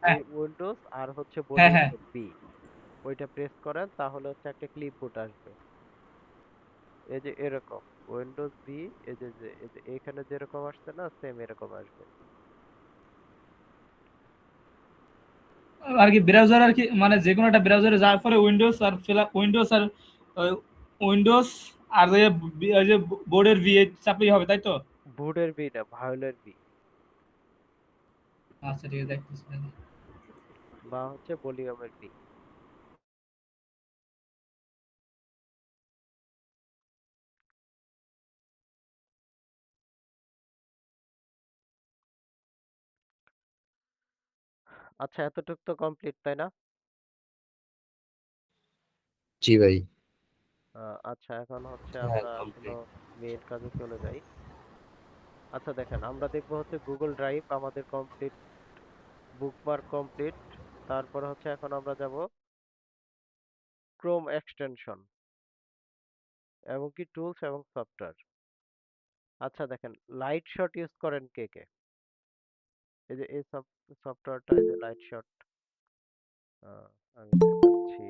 হ্যাঁ ওই উইন্ডোজ আর হচ্ছে হ্যাঁ বোর্ডের হ্যাঁ উপর বি, ওইটা প্রেস করেন তাহলে হচ্ছে একটা ক্লিপবোর্ড আসবে। এই যে এরকম উইন্ডোজ বি, এই যে এখানে যেরকম আসছে না, সেম এরকম আসবে। আর কি ব্রাউজার আর কি, মানে যে কোনো একটা ব্রাউজারে যাওয়ার পরে উইন্ডোজ আর উইন্ডোজ আর উইন্ডোজ আর ওই যে বোর্ডের ভি চাপলেই হবে, তাই তো? বোর্ডের বি না, ভায়োলের বি, আচ্ছা ঠিক আছে, দেখতেছি। বা হচ্ছে ভলিউমের বি। আচ্ছা, এতটুক তো কমপ্লিট, তাই না? জি ভাই। আচ্ছা, এখন হচ্ছে হ্যাঁ আমরা কোনো কমপ্লিট। মেইন কাজে চলে যাই। আচ্ছা দেখেন, আমরা দেখবো হচ্ছে গুগল ড্রাইভ আমাদের কমপ্লিট, বুকমার্ক কমপ্লিট। তারপরে হচ্ছে এখন আমরা যাব ক্রোম এক্সটেনশন এবং কি টুলস এবং সফটওয়্যার। আচ্ছা দেখেন, লাইট শট ইউজ করেন কে কে? এই যে এই সফটওয়্যারটা, এই যে লাইট শট, আমি দেখাচ্ছি।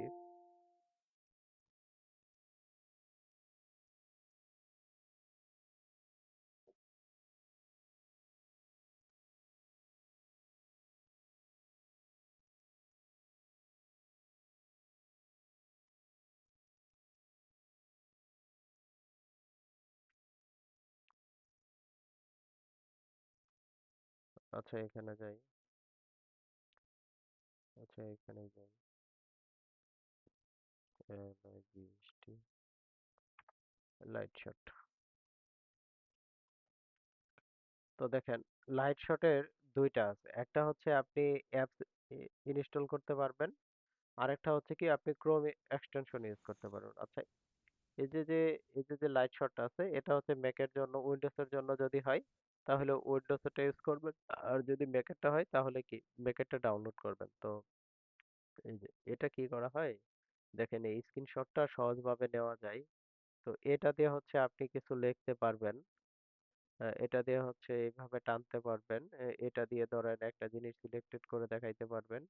আচ্ছা এখানে যাই, আচ্ছা এখানে যাই, বৃষ্টি, লাইট শট। তো দেখেন, লাইট শটের দুইটা আছে, একটা হচ্ছে আপনি অ্যাপস ইনস্টল করতে পারবেন, আরেকটা হচ্ছে কি আপনি ক্রোম এক্সটেনশন ইউজ করতে পারবেন। আচ্ছা, এই যে লাইট শটটা আছে, এটা হচ্ছে ম্যাকের জন্য, উইন্ডোজের জন্য যদি হয় তাহলে উইন্ডোজটা ইউজ করবেন, আর যদি ম্যাকেরটা হয় তাহলে কি ম্যাকেরটা ডাউনলোড করবেন। তো এই যে এটা কি করা হয়, দেখেন এই স্ক্রিনশটটা সহজভাবে নেওয়া যায়। তো এটা দিয়ে হচ্ছে আপনি কিছু লিখতে পারবেন, এটা দিয়ে হচ্ছে এইভাবে টানতে পারবেন, এটা দিয়ে ধরেন একটা জিনিস সিলেক্টেড করে দেখাইতে পারবেন,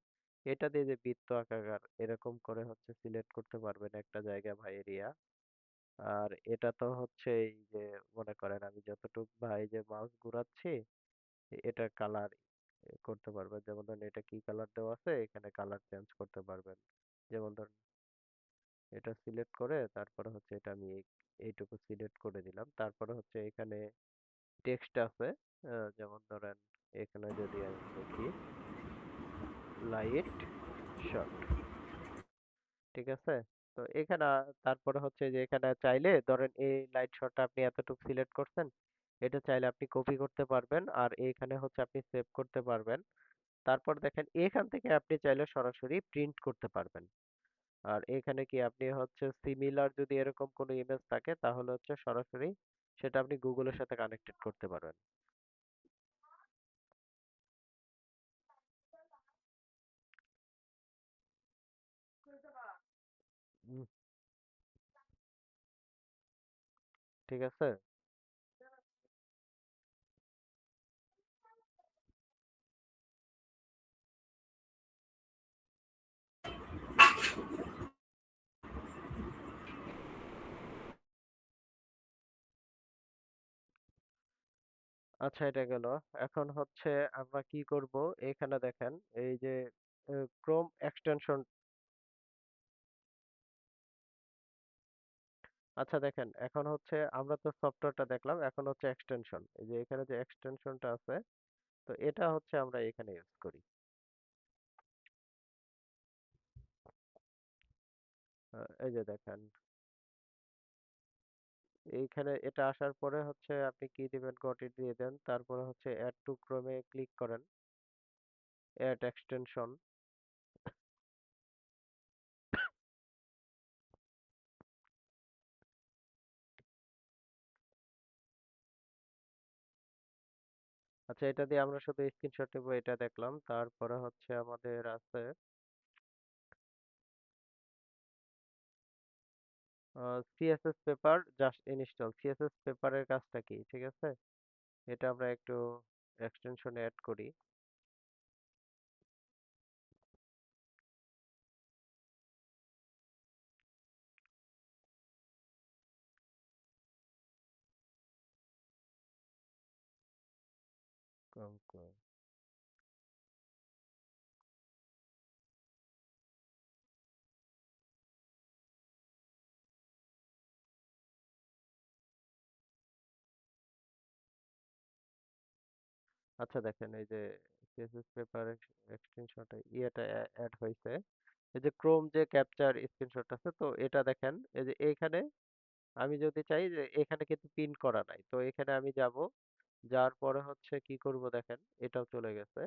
এটা দিয়ে যে বৃত্ত আকার এরকম করে হচ্ছে সিলেক্ট করতে পারবেন একটা জায়গা বা এরিয়া। আর এটা তো হচ্ছে এই যে মনে করেন আমি যতটুক ভাই যে মাউস ঘুরাচ্ছি, এটা কালার করতে পারবেন, যেমন ধরেন এটা কি কালার দেওয়া আছে, এখানে কালার চেঞ্জ করতে পারবেন। যেমন ধরেন এটা সিলেক্ট করে তারপরে হচ্ছে এটা আমি এইটুকু সিলেক্ট করে দিলাম, তারপরে হচ্ছে এখানে টেক্সট আছে, যেমন ধরেন এখানে যদি আমি লিখি লাইট শট, ঠিক আছে? তো এখানে তারপরে হচ্ছে যে এখানে চাইলে ধরেন এই লাইট শটটা আপনি এতটুকু সিলেক্ট করছেন, এটা চাইলে আপনি কপি করতে পারবেন আর এখানে হচ্ছে আপনি সেভ করতে পারবেন। তারপর দেখেন এখান থেকে আপনি চাইলে সরাসরি প্রিন্ট করতে পারবেন। আর এখানে কি আপনি হচ্ছে সিমিলার যদি এরকম কোনো ইমেজ থাকে তাহলে হচ্ছে সরাসরি সেটা আপনি গুগলের সাথে কানেক্টেড করতে পারবেন। হুম, ঠিক আছে। আচ্ছা এটা গেল। এখন হচ্ছে আমরা কি করব, এখানে দেখেন এই যে ক্রোম এক্সটেনশন। আচ্ছা দেখেন, এখন হচ্ছে আমরা তো সফটওয়্যারটা দেখলাম, এখন হচ্ছে এক্সটেনশন। এই যে এখানে যে এক্সটেনশনটা আছে, তো এটা হচ্ছে আমরা এখানে ইউজ করি। এই যে দেখেন, এইখানে এটা আসার পরে হচ্ছে আপনি কি দিবেন, গট ইট দিয়ে দেন, তারপরে হচ্ছে অ্যাড টু ক্রোমে ক্লিক করেন, অ্যাড এক্সটেনশন। আচ্ছা এটা দিয়ে আমরা শুধু স্ক্রিনশট নেবো, এটা দেখলাম। তারপরে হচ্ছে আমাদের আছে CSS paper just install. CSS পেপারের কাজটা কি, ঠিক আছে? এটা আমরা একটু এক্সটেনশন অ্যাড করি। কম কম। আচ্ছা দেখেন এই যে সিএসএস পেপার এক্সটেনশনটা ইয়েটা অ্যাড হয়েছে। এই যে ক্রোম যে ক্যাপচার স্ক্রিনশট আছে, তো এটা দেখেন এই যে এইখানে আমি যদি চাই যে এখানে কিন্তু পিন করা নাই, তো এখানে আমি যাব, যাওয়ার পরে হচ্ছে কি করব দেখেন, এটাও চলে গেছে।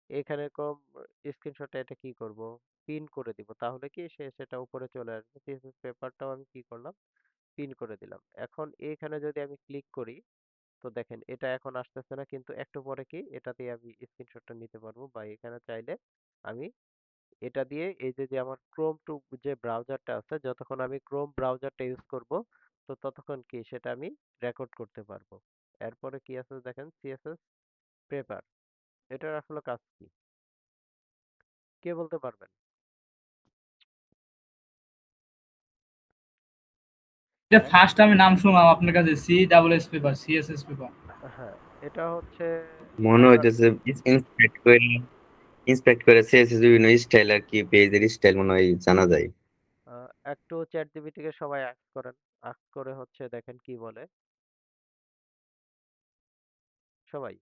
এখানে ক্রোম স্ক্রিনশটে এটা কি করব, পিন করে দিব, তাহলে কি সেটা উপরে চলে আসবে। সিএসএস পেপারটাও আমি কি করলাম, পিন করে দিলাম। এখন এখানে যদি আমি ক্লিক করি, তো দেখেন এটা এখন আসতেছে না, কিন্তু একটু পরে কি এটা দিয়ে আমি স্ক্রিনশটটা নিতে পারবো, বা এখানে চাইলে আমি এটা দিয়ে এই যে যে আমার ক্রোম টু যে ব্রাউজারটা আছে, যতক্ষণ আমি ক্রোম ব্রাউজারটা ইউজ করব, তো ততক্ষণ কি সেটা আমি রেকর্ড করতে পারবো। এরপরে কি আছে দেখেন, সিএসএস পেপার, এটার আসলে কাজ কি কে বলতে পারবেন? এটা হ্যাঁ, ফার্স্ট আমি নাম শুনলাম আপনার কাছে, C double S paper, CSS paper. হ্যাঁ, এটা হচ্ছে মনে আপনার হইতেছে ইন্সপেক্ট করে সিএসএস বিভিন্ন স্টাইল আর কি, পেজের স্টাইল মনে হয় জানা যায়। একটু চ্যাট জিপিটিকে সবাই আস্ক করেন, আস্ক করে হচ্ছে দেখেন কি বলে সবাই।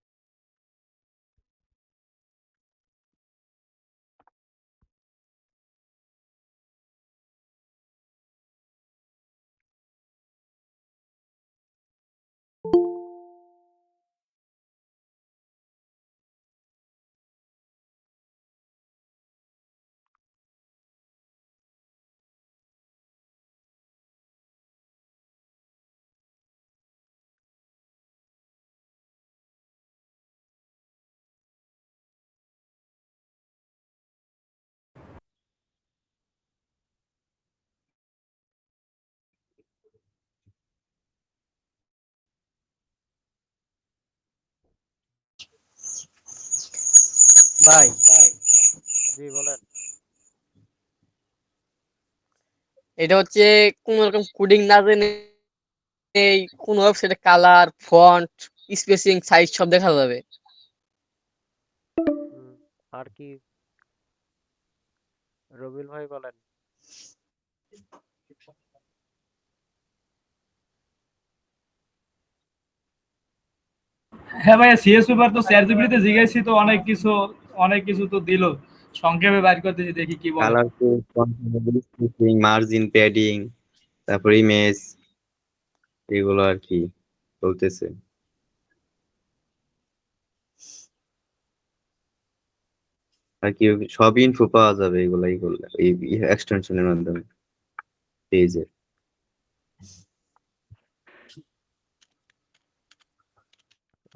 ভাই, জি বলেন। এটা হচ্ছে কোন রকম কোডিং না জেনে কোন ওয়েবসাইটে কালার, ফন্ট, স্পেসিং, সাইজ সব দেখা যাবে। আর কি, রবিউল ভাই বলেন। হ্যাঁ ভাইয়া, সিএস পেপার তো চ্যাট জিপিটিতে জিজ্ঞাসি, তো অনেক কিছু তো দিল, সংক্ষেপে বাইর করতেছি, দেখি কি বলে। কালার, মার্জিন, প্যাডিং, তারপর ইমেজ, এগুলো আর কি বলতেছে। আর কি সব ইনফো পাওয়া যাবে এগুলাই করলে, এই এক্সটেনশনের মাধ্যমে পেজে।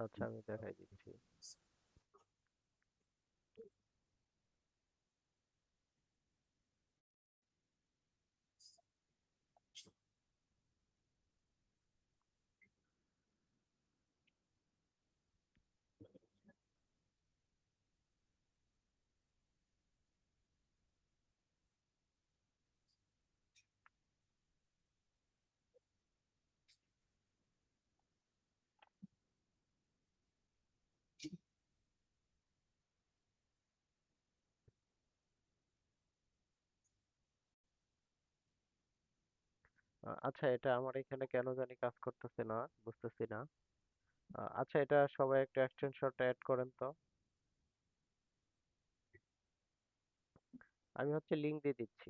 আচ্ছা আমি দেখাই দিচ্ছি। আচ্ছা এটা আমার এখানে কেন জানি কাজ করতেছে না, বুঝতেছি না। আচ্ছা এটা সবাই একটা এক্সটেনশনটা অ্যাড করেন তো। আমি হচ্ছে লিংক দিয়ে দিচ্ছি।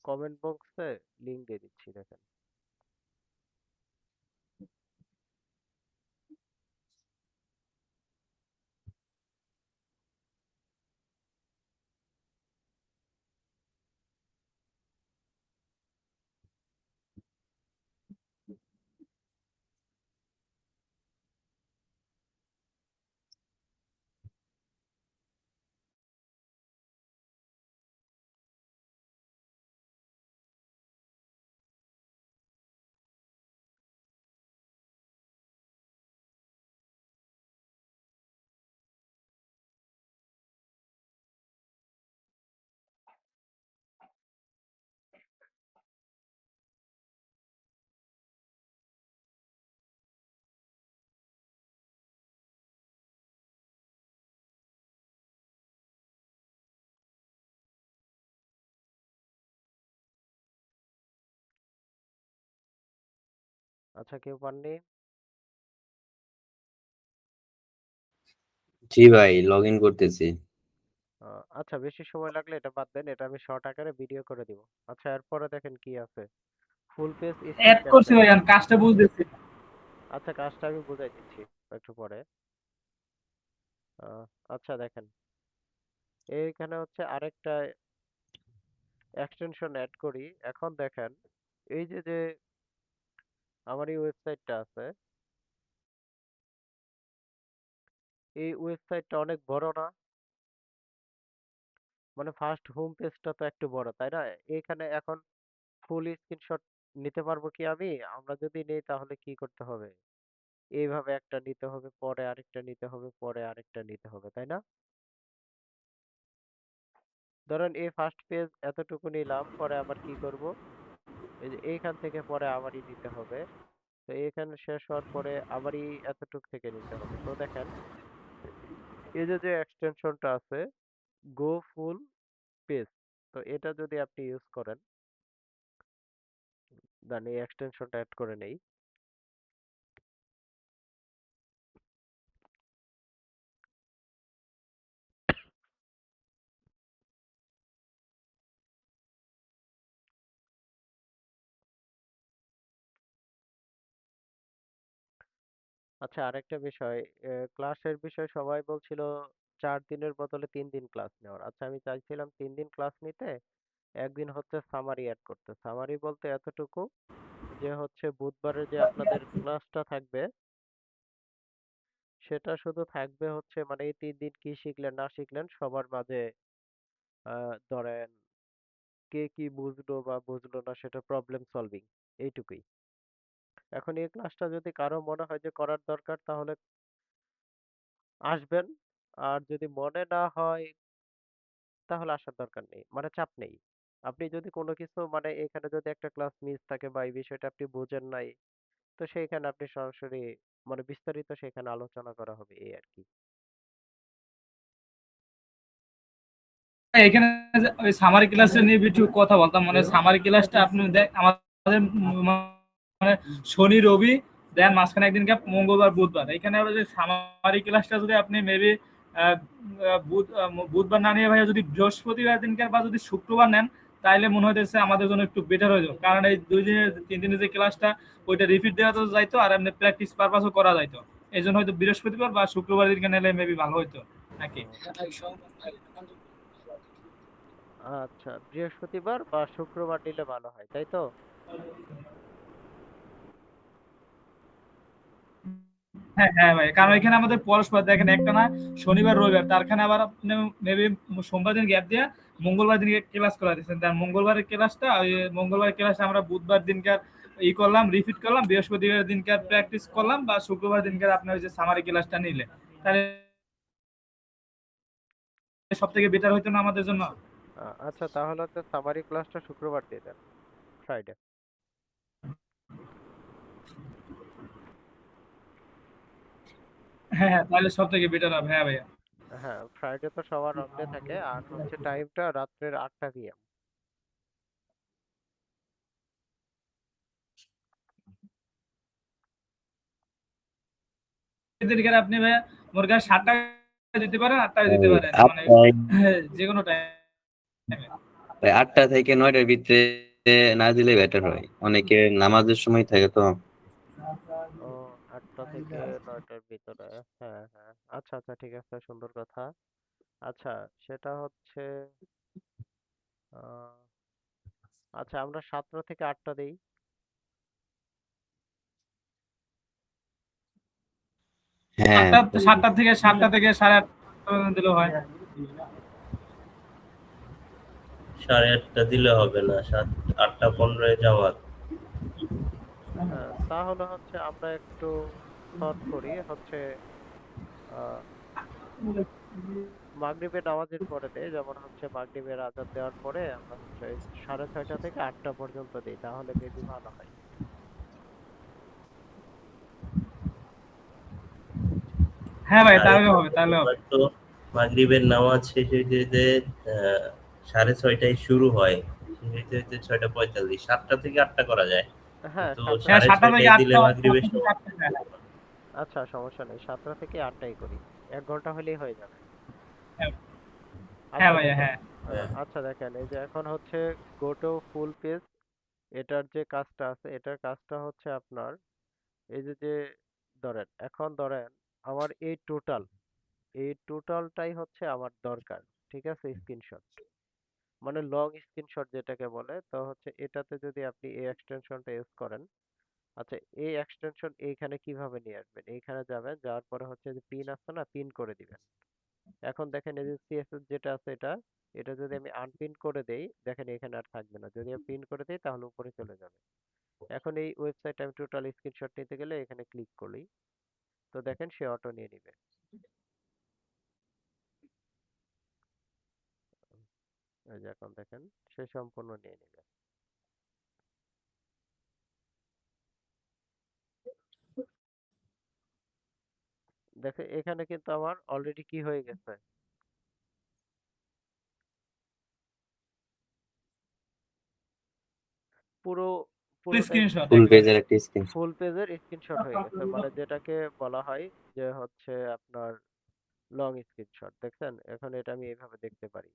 কমেন্ট বক্সে লিংক দিয়ে দিচ্ছি দেখেন। আচ্ছা, কেউ পাননি? জি ভাই, লগ ইন করতেছি। আচ্ছা, বেশি সময় লাগলে এটা বাদ দেন, এটা আমি শর্ট আকারে ভিডিও করে দিব। আচ্ছা, এরপরে দেখেন কি আছে, ফুল পেজ স্ক্রিন অ্যাড করছি ক্যাপচার। ভাই, আমি কাজটা বুঝতেছি। আচ্ছা, কাজটা আমি বুঝাই দিচ্ছি একটু পরে। আহ, আচ্ছা দেখেন, এইখানে হচ্ছে আরেকটা এক্সটেনশন অ্যাড করি। এখন দেখেন, এই যে যে আমার এই ওয়েবসাইটটা আছে, এই ওয়েবসাইটটা অনেক বড় না? মানে ফার্স্ট হোম পেজটা তো একটু বড়, তাই না? এইখানে এখন ফুল স্ক্রিনশট নিতে পারবো কি আমি? আমরা যদি নেই তাহলে কি করতে হবে? এইভাবে একটা নিতে হবে, পরে আরেকটা নিতে হবে, পরে আরেকটা নিতে হবে, তাই না? ধরেন এই ফার্স্ট পেজ এতটুকু নিলাম, পরে আবার কি করব? এই যে এইখান থেকে পরে আবারই নিতে হবে। তো এখানে শেষ হওয়ার পরে আবারই এতটুক থেকে নিতে হবে। তো দেখেন, এই যে যে এক্সটেনশনটা আছে, গো ফুল পেজ, তো এটা যদি আপনি ইউজ করেন, দেন এই এক্সটেনশনটা অ্যাড করে নেই। আচ্ছা, আরেকটা বিষয়, ক্লাসের বিষয় সবাই বলছিল 4 দিনের বদলে 3 দিন ক্লাস নেওয়ার। আচ্ছা, আমি চাইছিলাম 3 দিন ক্লাস নিতে, একদিন হচ্ছে সামারি অ্যাড করতে। সামারি বলতে এতটুকু যে হচ্ছে বুধবারে যে আপনাদের ক্লাসটা থাকবে, সেটা শুধু থাকবে হচ্ছে মানে এই 3 দিন কি শিখলেন না শিখলেন সবার মাঝে, ধরেন কে কি বুঝলো বা বুঝলো না সেটা প্রবলেম সলভিং, এইটুকুই। এখন এই ক্লাসটা যদি কারো মনে হয় যে করার দরকার তাহলে আসবেন, আর যদি মনে না হয় তাহলে আসার দরকার নেই, মানে চাপ নেই। আপনি যদি কোনো কিছু মানে এখানে যদি একটা ক্লাস মিস থাকে বা এই বিষয়টা আপনি বুঝেন নাই, তো সেইখানে আপনি সরাসরি মানে বিস্তারিত সেখানে আলোচনা করা হবে, এই আর কি। এখানে যে ওই সামারি ক্লাসটা নিয়ে একটু কথা বলতাম, মানে সামারি ক্লাসটা আপনি আমাদের মানে শনি রবি দেন, মাঝখানে একদিন গ্যাপ মঙ্গলবার বুধবার। এখানে আবার যে সামারি ক্লাসটা যদি আপনি মেবি বুধবার না নিয়ে ভাইয়া যদি বৃহস্পতিবার দিনকার বা যদি শুক্রবার নেন, তাইলে মনে হইতেছে আমাদের জন্য একটু বেটার হয়ে যাবে। কারণ এই 2 দিনের 3 দিনের যে ক্লাসটা, ওইটা রিপিট দেওয়া তো যাইতো, আর এমনি প্র্যাকটিস পারপাসও করা যাইতো। এই জন্য হয়তো বৃহস্পতিবার বা শুক্রবার দিনকে নিলে মেবি ভালো হইতো নাকি। হুম। আচ্ছা, বৃহস্পতিবার বা শুক্রবার নিলে ভালো হয়, তাই তো? হ্যাঁ হ্যাঁ ভাই, কারণ এখানে আমাদের পরস্পর দেখেন, একটা না শনিবার রবিবার, তারখানে আবার আপনি মেবি সোমবার দিন গ্যাপ দিয়ে মঙ্গলবার দিনকে ক্লাস করা দিচ্ছেন। তার মঙ্গলবারের ক্লাসটা, ওই মঙ্গলবার ক্লাসে আমরা বুধবার দিনকার করলাম, রিপিট করলাম, বৃহস্পতিবার দিনকার প্র্যাকটিস করলাম, বা শুক্রবার দিনকার আপনার ওই যে সামারি ক্লাসটা নিলে, তাহলে সব থেকে বেটার হইতো না আমাদের জন্য। আচ্ছা, তাহলে হচ্ছে সামারি ক্লাসটা শুক্রবার দিয়ে দেন, ফ্রাইডে। হ্যাঁ হ্যাঁ, তাহলে সব থেকে বেটার হবে। হ্যাঁ ভাইয়া। হ্যাঁ, ফ্রাইডে তো সবার অফ ডে থাকে, আর হচ্ছে টাইমটা রাত্রের 8টা PM। দিনকার আপনি ভাইয়া মোর কাছে 7টায় দিতে পারেন, 8টায় দিতে ওই পারেন, মানে 8টায় যে কোনো টাইম। 8টা থেকে 9টার ভিতরে না দিলে বেটার হয়, অনেকে নামাজের সময় থাকে তো। ও, 8টা থেকে 9টার ভিতরে। হ্যাঁ হ্যাঁ, আচ্ছা আচ্ছা, ঠিক আছে, সুন্দর কথা। আচ্ছা, সেটা হচ্ছে আহ, আচ্ছা, আমরা 7টা থেকে 8টা দিই। হ্যাঁ 7টা থেকে 8:30 দিলেও হয়। 8:30 দিলে হবে না, 8:15 জামাত। হ্যাঁ, তাহলে হচ্ছে আমরা একটু শর্ট করি, হচ্ছে আহ মাগরিবের নামাজের পরে দেই, যেমন হচ্ছে মাগরিবের আজান দেওয়ার পরে আমরা হচ্ছে ওই 6:30 থেকে 8টা পর্যন্ত দিই, তাহলে বেশি ভালো হয়। হ্যাঁ ভাই, আর তাহলে এটা হবে, তাহলে হবে। তো মাগরিবের নামাজ শেষ হইতে হইতে 6:30টায় শুরু হয়, শেষ হইতে হইতে 6:45, 7টা থেকে 8টা করা যায়। হ্যাঁ তো সাতটা হ্যাঁ সাড়ে 7টা থেকে ছয়টায় দিলে 8টা, মাগরিবের 7টা থেকে সময় 8টা, হ্যাঁ আচ্ছা সমস্যা নেই, 7টা থেকে 8টাই করি, 1 ঘন্টা হলেই হয়ে যাবে। হ্যাঁ হ্যাঁ আচ্ছা ভাইয়া দেখেন, হ্যাঁ। হ্যাঁ আচ্ছা দেখেন, এই যে এখন হচ্ছে গো টু ফুল পেজ, এটার যে কাজটা আছে, এটার কাজটা হচ্ছে আপনার এই যে যে ধরেন, এখন ধরেন আমার এই টোটালটাই হচ্ছে আমার দরকার, ঠিক আছে, স্ক্রিনশট, মানে লং স্ক্রিনশট যেটাকে বলে, তো হচ্ছে এটাতে যদি আপনি এই এক্সটেনশনটা ইউজ করেন। আচ্ছা, এই এক্সটেনশন এইখানে কিভাবে নিয়ে আসবেন, এইখানে যাবেন, যাওয়ার পরে হচ্ছে যে পিন আছে না, পিন করে দিবেন। এখন দেখেন এই যে সিএসএস যেটা আছে, এটা এটা যদি আমি আনপিন করে দেই, দেখেন এখানে আর থাকবে না, যদি আমি পিন করে দেই তাহলে উপরে চলে যাবে। এখন এই ওয়েবসাইট আমি টোটাল স্ক্রিনশট নিতে গেলে এখানে ক্লিক করলেই, তো দেখেন সে অটো নিয়ে নিবে। এই যে এখন দেখেন সে সম্পূর্ণ নিয়ে নিবে। দেখে এখানে কিন্তু আমার অলরেডি কি হয়ে গেছে, পুরো পুরোটাই স্ক্রিনশট ফুল একদম। পেজের একটা স্ক্রিন। ফুল পেজের স্ক্রিনশট হয়ে গেছে, মানে যেটাকে বলা হয় যে হচ্ছে আপনার লং স্ক্রিনশট। দেখছেন, এখন এটা আমি এইভাবে দেখতে পারি,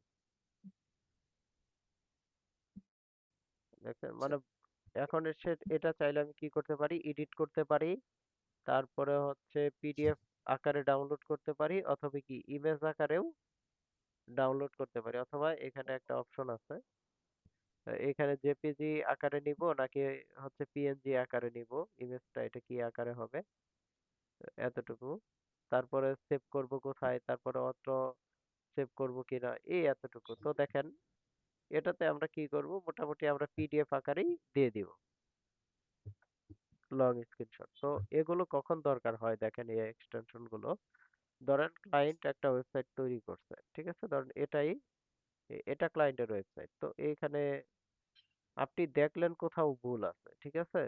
দেখছেন মানে এখন এটা চাইলে আমি কি করতে পারি, এডিট করতে পারি, তারপরে হচ্ছে পিডিএফ আকারে ডাউনলোড করতে পারি, অথবা কি ইমেজ আকারেও ডাউনলোড করতে পারি, অথবা এখানে একটা অপশন আছে, এখানে জেপিজি আকারে নিব নাকি হচ্ছে পিএনজি আকারে নিব, ইমেজটা এটা কি আকারে হবে, এতটুকু, তারপরে সেভ করব কোথায়, তারপরে অত সেভ করব কিনা, এই এতটুকু। তো দেখেন এটাতে আমরা কি করব, মোটামুটি আমরা পিডিএফ আকারেই দিয়ে দিব লং স্ক্রিনশট। তো এগুলো কখন দরকার হয় দেখেন, এই এক্সটেনশন গুলো, ধরেন ক্লায়েন্ট একটা ওয়েবসাইট তৈরি করছে, ঠিক আছে, ধরেন এটা ক্লায়েন্টের ওয়েবসাইট, তো এইখানে আপনি দেখলেন কোথাও ভুল আছে, ঠিক আছে,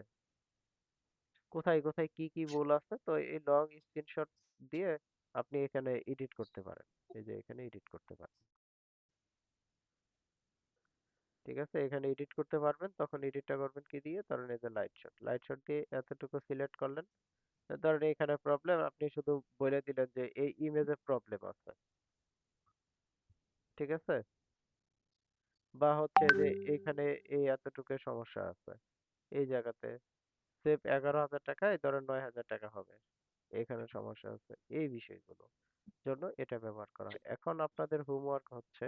কোথায় কোথায় কি কি ভুল আছে, তো এই লং স্ক্রিনশট দিয়ে আপনি এখানে এডিট করতে পারেন, এই যে এখানে এডিট করতে পারেন, ঠিক আছে, এখানে এডিট করতে পারবেন। তখন এডিটটা করবেন কি দিয়ে, ধরেন এই যে লাইট শট দিয়ে এতটুকু সিলেক্ট করলেন, ধরেন এখানে প্রবলেম, আপনি শুধু বলে দিলেন যে এই ইমেজে প্রবলেম আছে, ঠিক আছে, বা হচ্ছে যে এইখানে এই এতটুকু সমস্যা আছে, এই জায়গাতে সেভ 11,000 টাকায় ধরেন 9,000 টাকা হবে, এখানে সমস্যা আছে, এই বিষয়গুলো জন্য এটা ব্যবহার করা হয়। এখন আপনাদের হোমওয়ার্ক হচ্ছে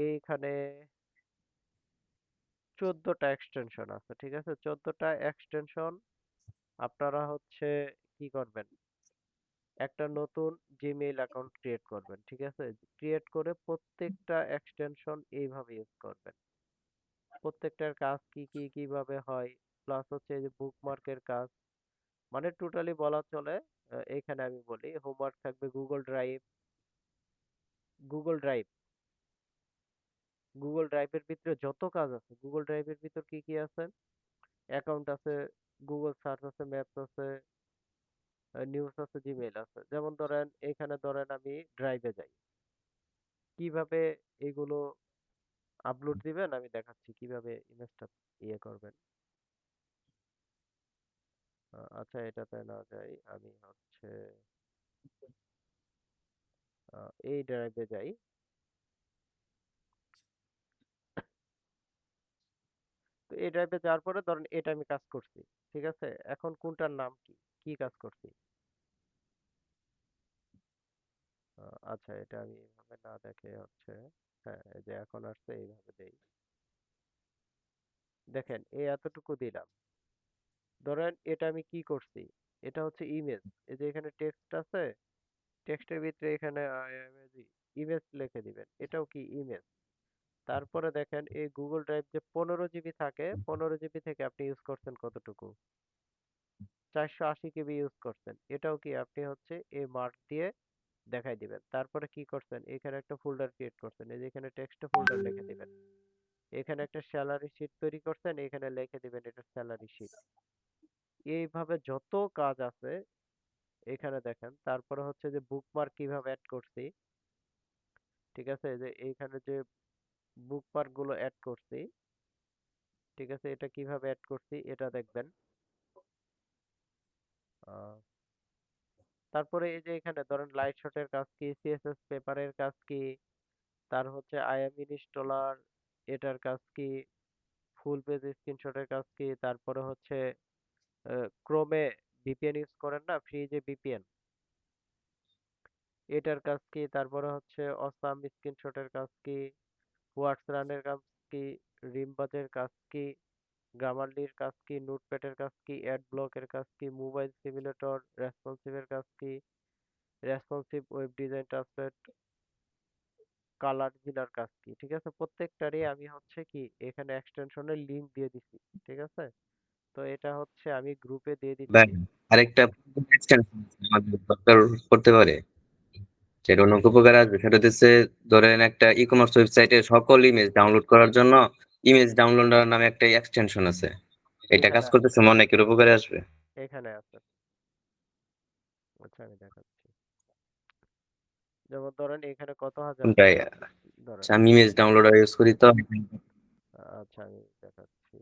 এইখানে 14টা এক্সটেনশন আছে, ঠিক আছে, 14টা এক্সটেনশন আপনারা হচ্ছে কি করবেন, একটা নতুন জিমেইল অ্যাকাউন্ট ক্রিয়েট করবেন, ঠিক আছে, ক্রিয়েট করে প্রত্যেকটা এক্সটেনশন এইভাবে ইউজ করবেন, প্রত্যেকটার কাজ কি কি কিভাবে হয়, প্লাস হচ্ছে এই যে বুকমার্কের কাজ, মানে টোটালি বলা চলে। এখানে আমি বলি হোমওয়ার্ক থাকবে গুগল ড্রাইভ গুগল ড্রাইভের ভিতরে যত কাজ আছে, গুগল ড্রাইভের ভিতর কি কি আছে, অ্যাকাউন্ট আছে, গুগল সার্চ আছে, ম্যাপস আছে, নিউজ আছে, জিমেইল আছে। যেমন ধরেন এখানে ধরেন আমি ড্রাইভে যাই, কিভাবে এগুলো আপলোড দিবেন আমি দেখাচ্ছি, কিভাবে ইমেজটা ইয়ে করবেন। আচ্ছা এটাতে না যাই, আমি হচ্ছে এই ড্রাইভে যাই, তো এই ড্রাইভে যাওয়ার পরে ধরেন এটা আমি কাজ করছি, ঠিক আছে, এখন কোনটার নাম কি, কি কাজ করছি, আচ্ছা এটা আমি এইভাবে না দেখে হচ্ছে, হ্যাঁ এই যে এখন আসছে, এইভাবে দেই, দেখেন এই এতটুকু দিলাম, ধরেন এটা আমি কি করছি, এটা হচ্ছে ইমেজ, এই যে এখানে টেক্সট আছে, টেক্সটের ভিতরে এখানে ইমেজ লিখে দিবেন, এটাও কি ইমেজ। তারপরে দেখেন এই গুগল ড্রাইভ যে 15 জিবি থাকে, 15 জিবি থেকে আপনি ইউজ করছেন কতটুকু, 480 কেবি ইউজ করছেন, এটাও কি আপনি হচ্ছে এই মার্ক দিয়ে দেখাই দিবেন। তারপরে কি করছেন, এখানে একটা ফোল্ডার ক্রিয়েট করছেন, এই যে এখানে টেক্সটে ফোল্ডার লিখে দিবেন, এখানে একটা স্যালারি শিট তৈরি করছেন, এখানে লিখে দিবেন এটা স্যালারি শিট। এইভাবে যত কাজ আছে এখানে দেখেন। তারপরে হচ্ছে যে বুকমার্ক কিভাবে অ্যাড করছি, ঠিক আছে, এই যে এইখানে যে বুকমার্ক গুলো অ্যাড করছি, ঠিক আছে, এটা কিভাবে অ্যাড করছি এটা দেখবেন। আহ, তারপরে এই যে এখানে ধরেন লাইট শটের কাজ কি, সিএসএস পেপারের কাজ কি, তার হচ্ছে আইএম ইনস্টলার এটার কাজ কি, ফুল পেজ স্ক্রিনশটের কাজ কি, তারপরে হচ্ছে ক্রোমে ভিপিএন ইউজ করেন না, ফ্রি যে ভিপিএন এটার কাজ কি, তারপরে হচ্ছে অসাম স্ক্রিনশটের কাজ কি, হোয়াটস রানের কাজ কি, রিমবাজের কাজ কি, গ্রামারলির কাজ কি, নোটপ্যাডের কাজ কি, অ্যাড ব্লকের কাজ কি, মোবাইল সিমুলেটর রেসপন্সিভের কাজ কি, responsive web design translate colour জিলার কাজ কি। ঠিক আছে, প্রত্যেকটারই আমি হচ্ছে কি এখানে এক্সটেনশনের লিংক দিয়ে দিছি। ঠিক আছে, তো এটা হচ্ছে আমি গ্রুপে দিয়ে ভাই দিচ্ছি। আরেকটা এক্সটেনশন আমাদের দরকার করতে পারে, সেটা অনেক উপকার আসবে। সেটা হচ্ছে ধরেন একটা ই কমার্স ওয়েবসাইটে সকল ইমেজ ডাউনলোড করার জন্য ইমেজ ডাউনলোডার নামে একটা এক্সটেনশন আছে। এটা কাজ এখানে করতে সময় অনেকের উপকারে আসবে। এখানে আছে। আচ্ছা আমি দেখাচ্ছি। যেমন ধরেন এখানে কত হাজার কোনটাই ধরেন। আমি ইমেজ ডাউনলোডার ইউজ করি তো। আচ্ছা আমি দেখাচ্ছি।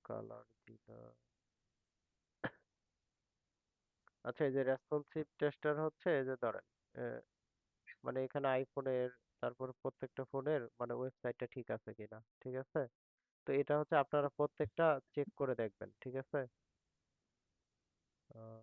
কালার জিলা। আচ্ছা এই যে রেসপন্সিভ টেস্টার হচ্ছে এই যে ধরেন মানে এখানে আইফোনের তারপর প্রত্যেকটা ফোনের মানে ওয়েবসাইটটা ঠিক আছে কিনা। ঠিক আছে, তো এটা হচ্ছে আপনারা প্রত্যেকটা চেক করে দেখবেন। ঠিক আছে, আহ,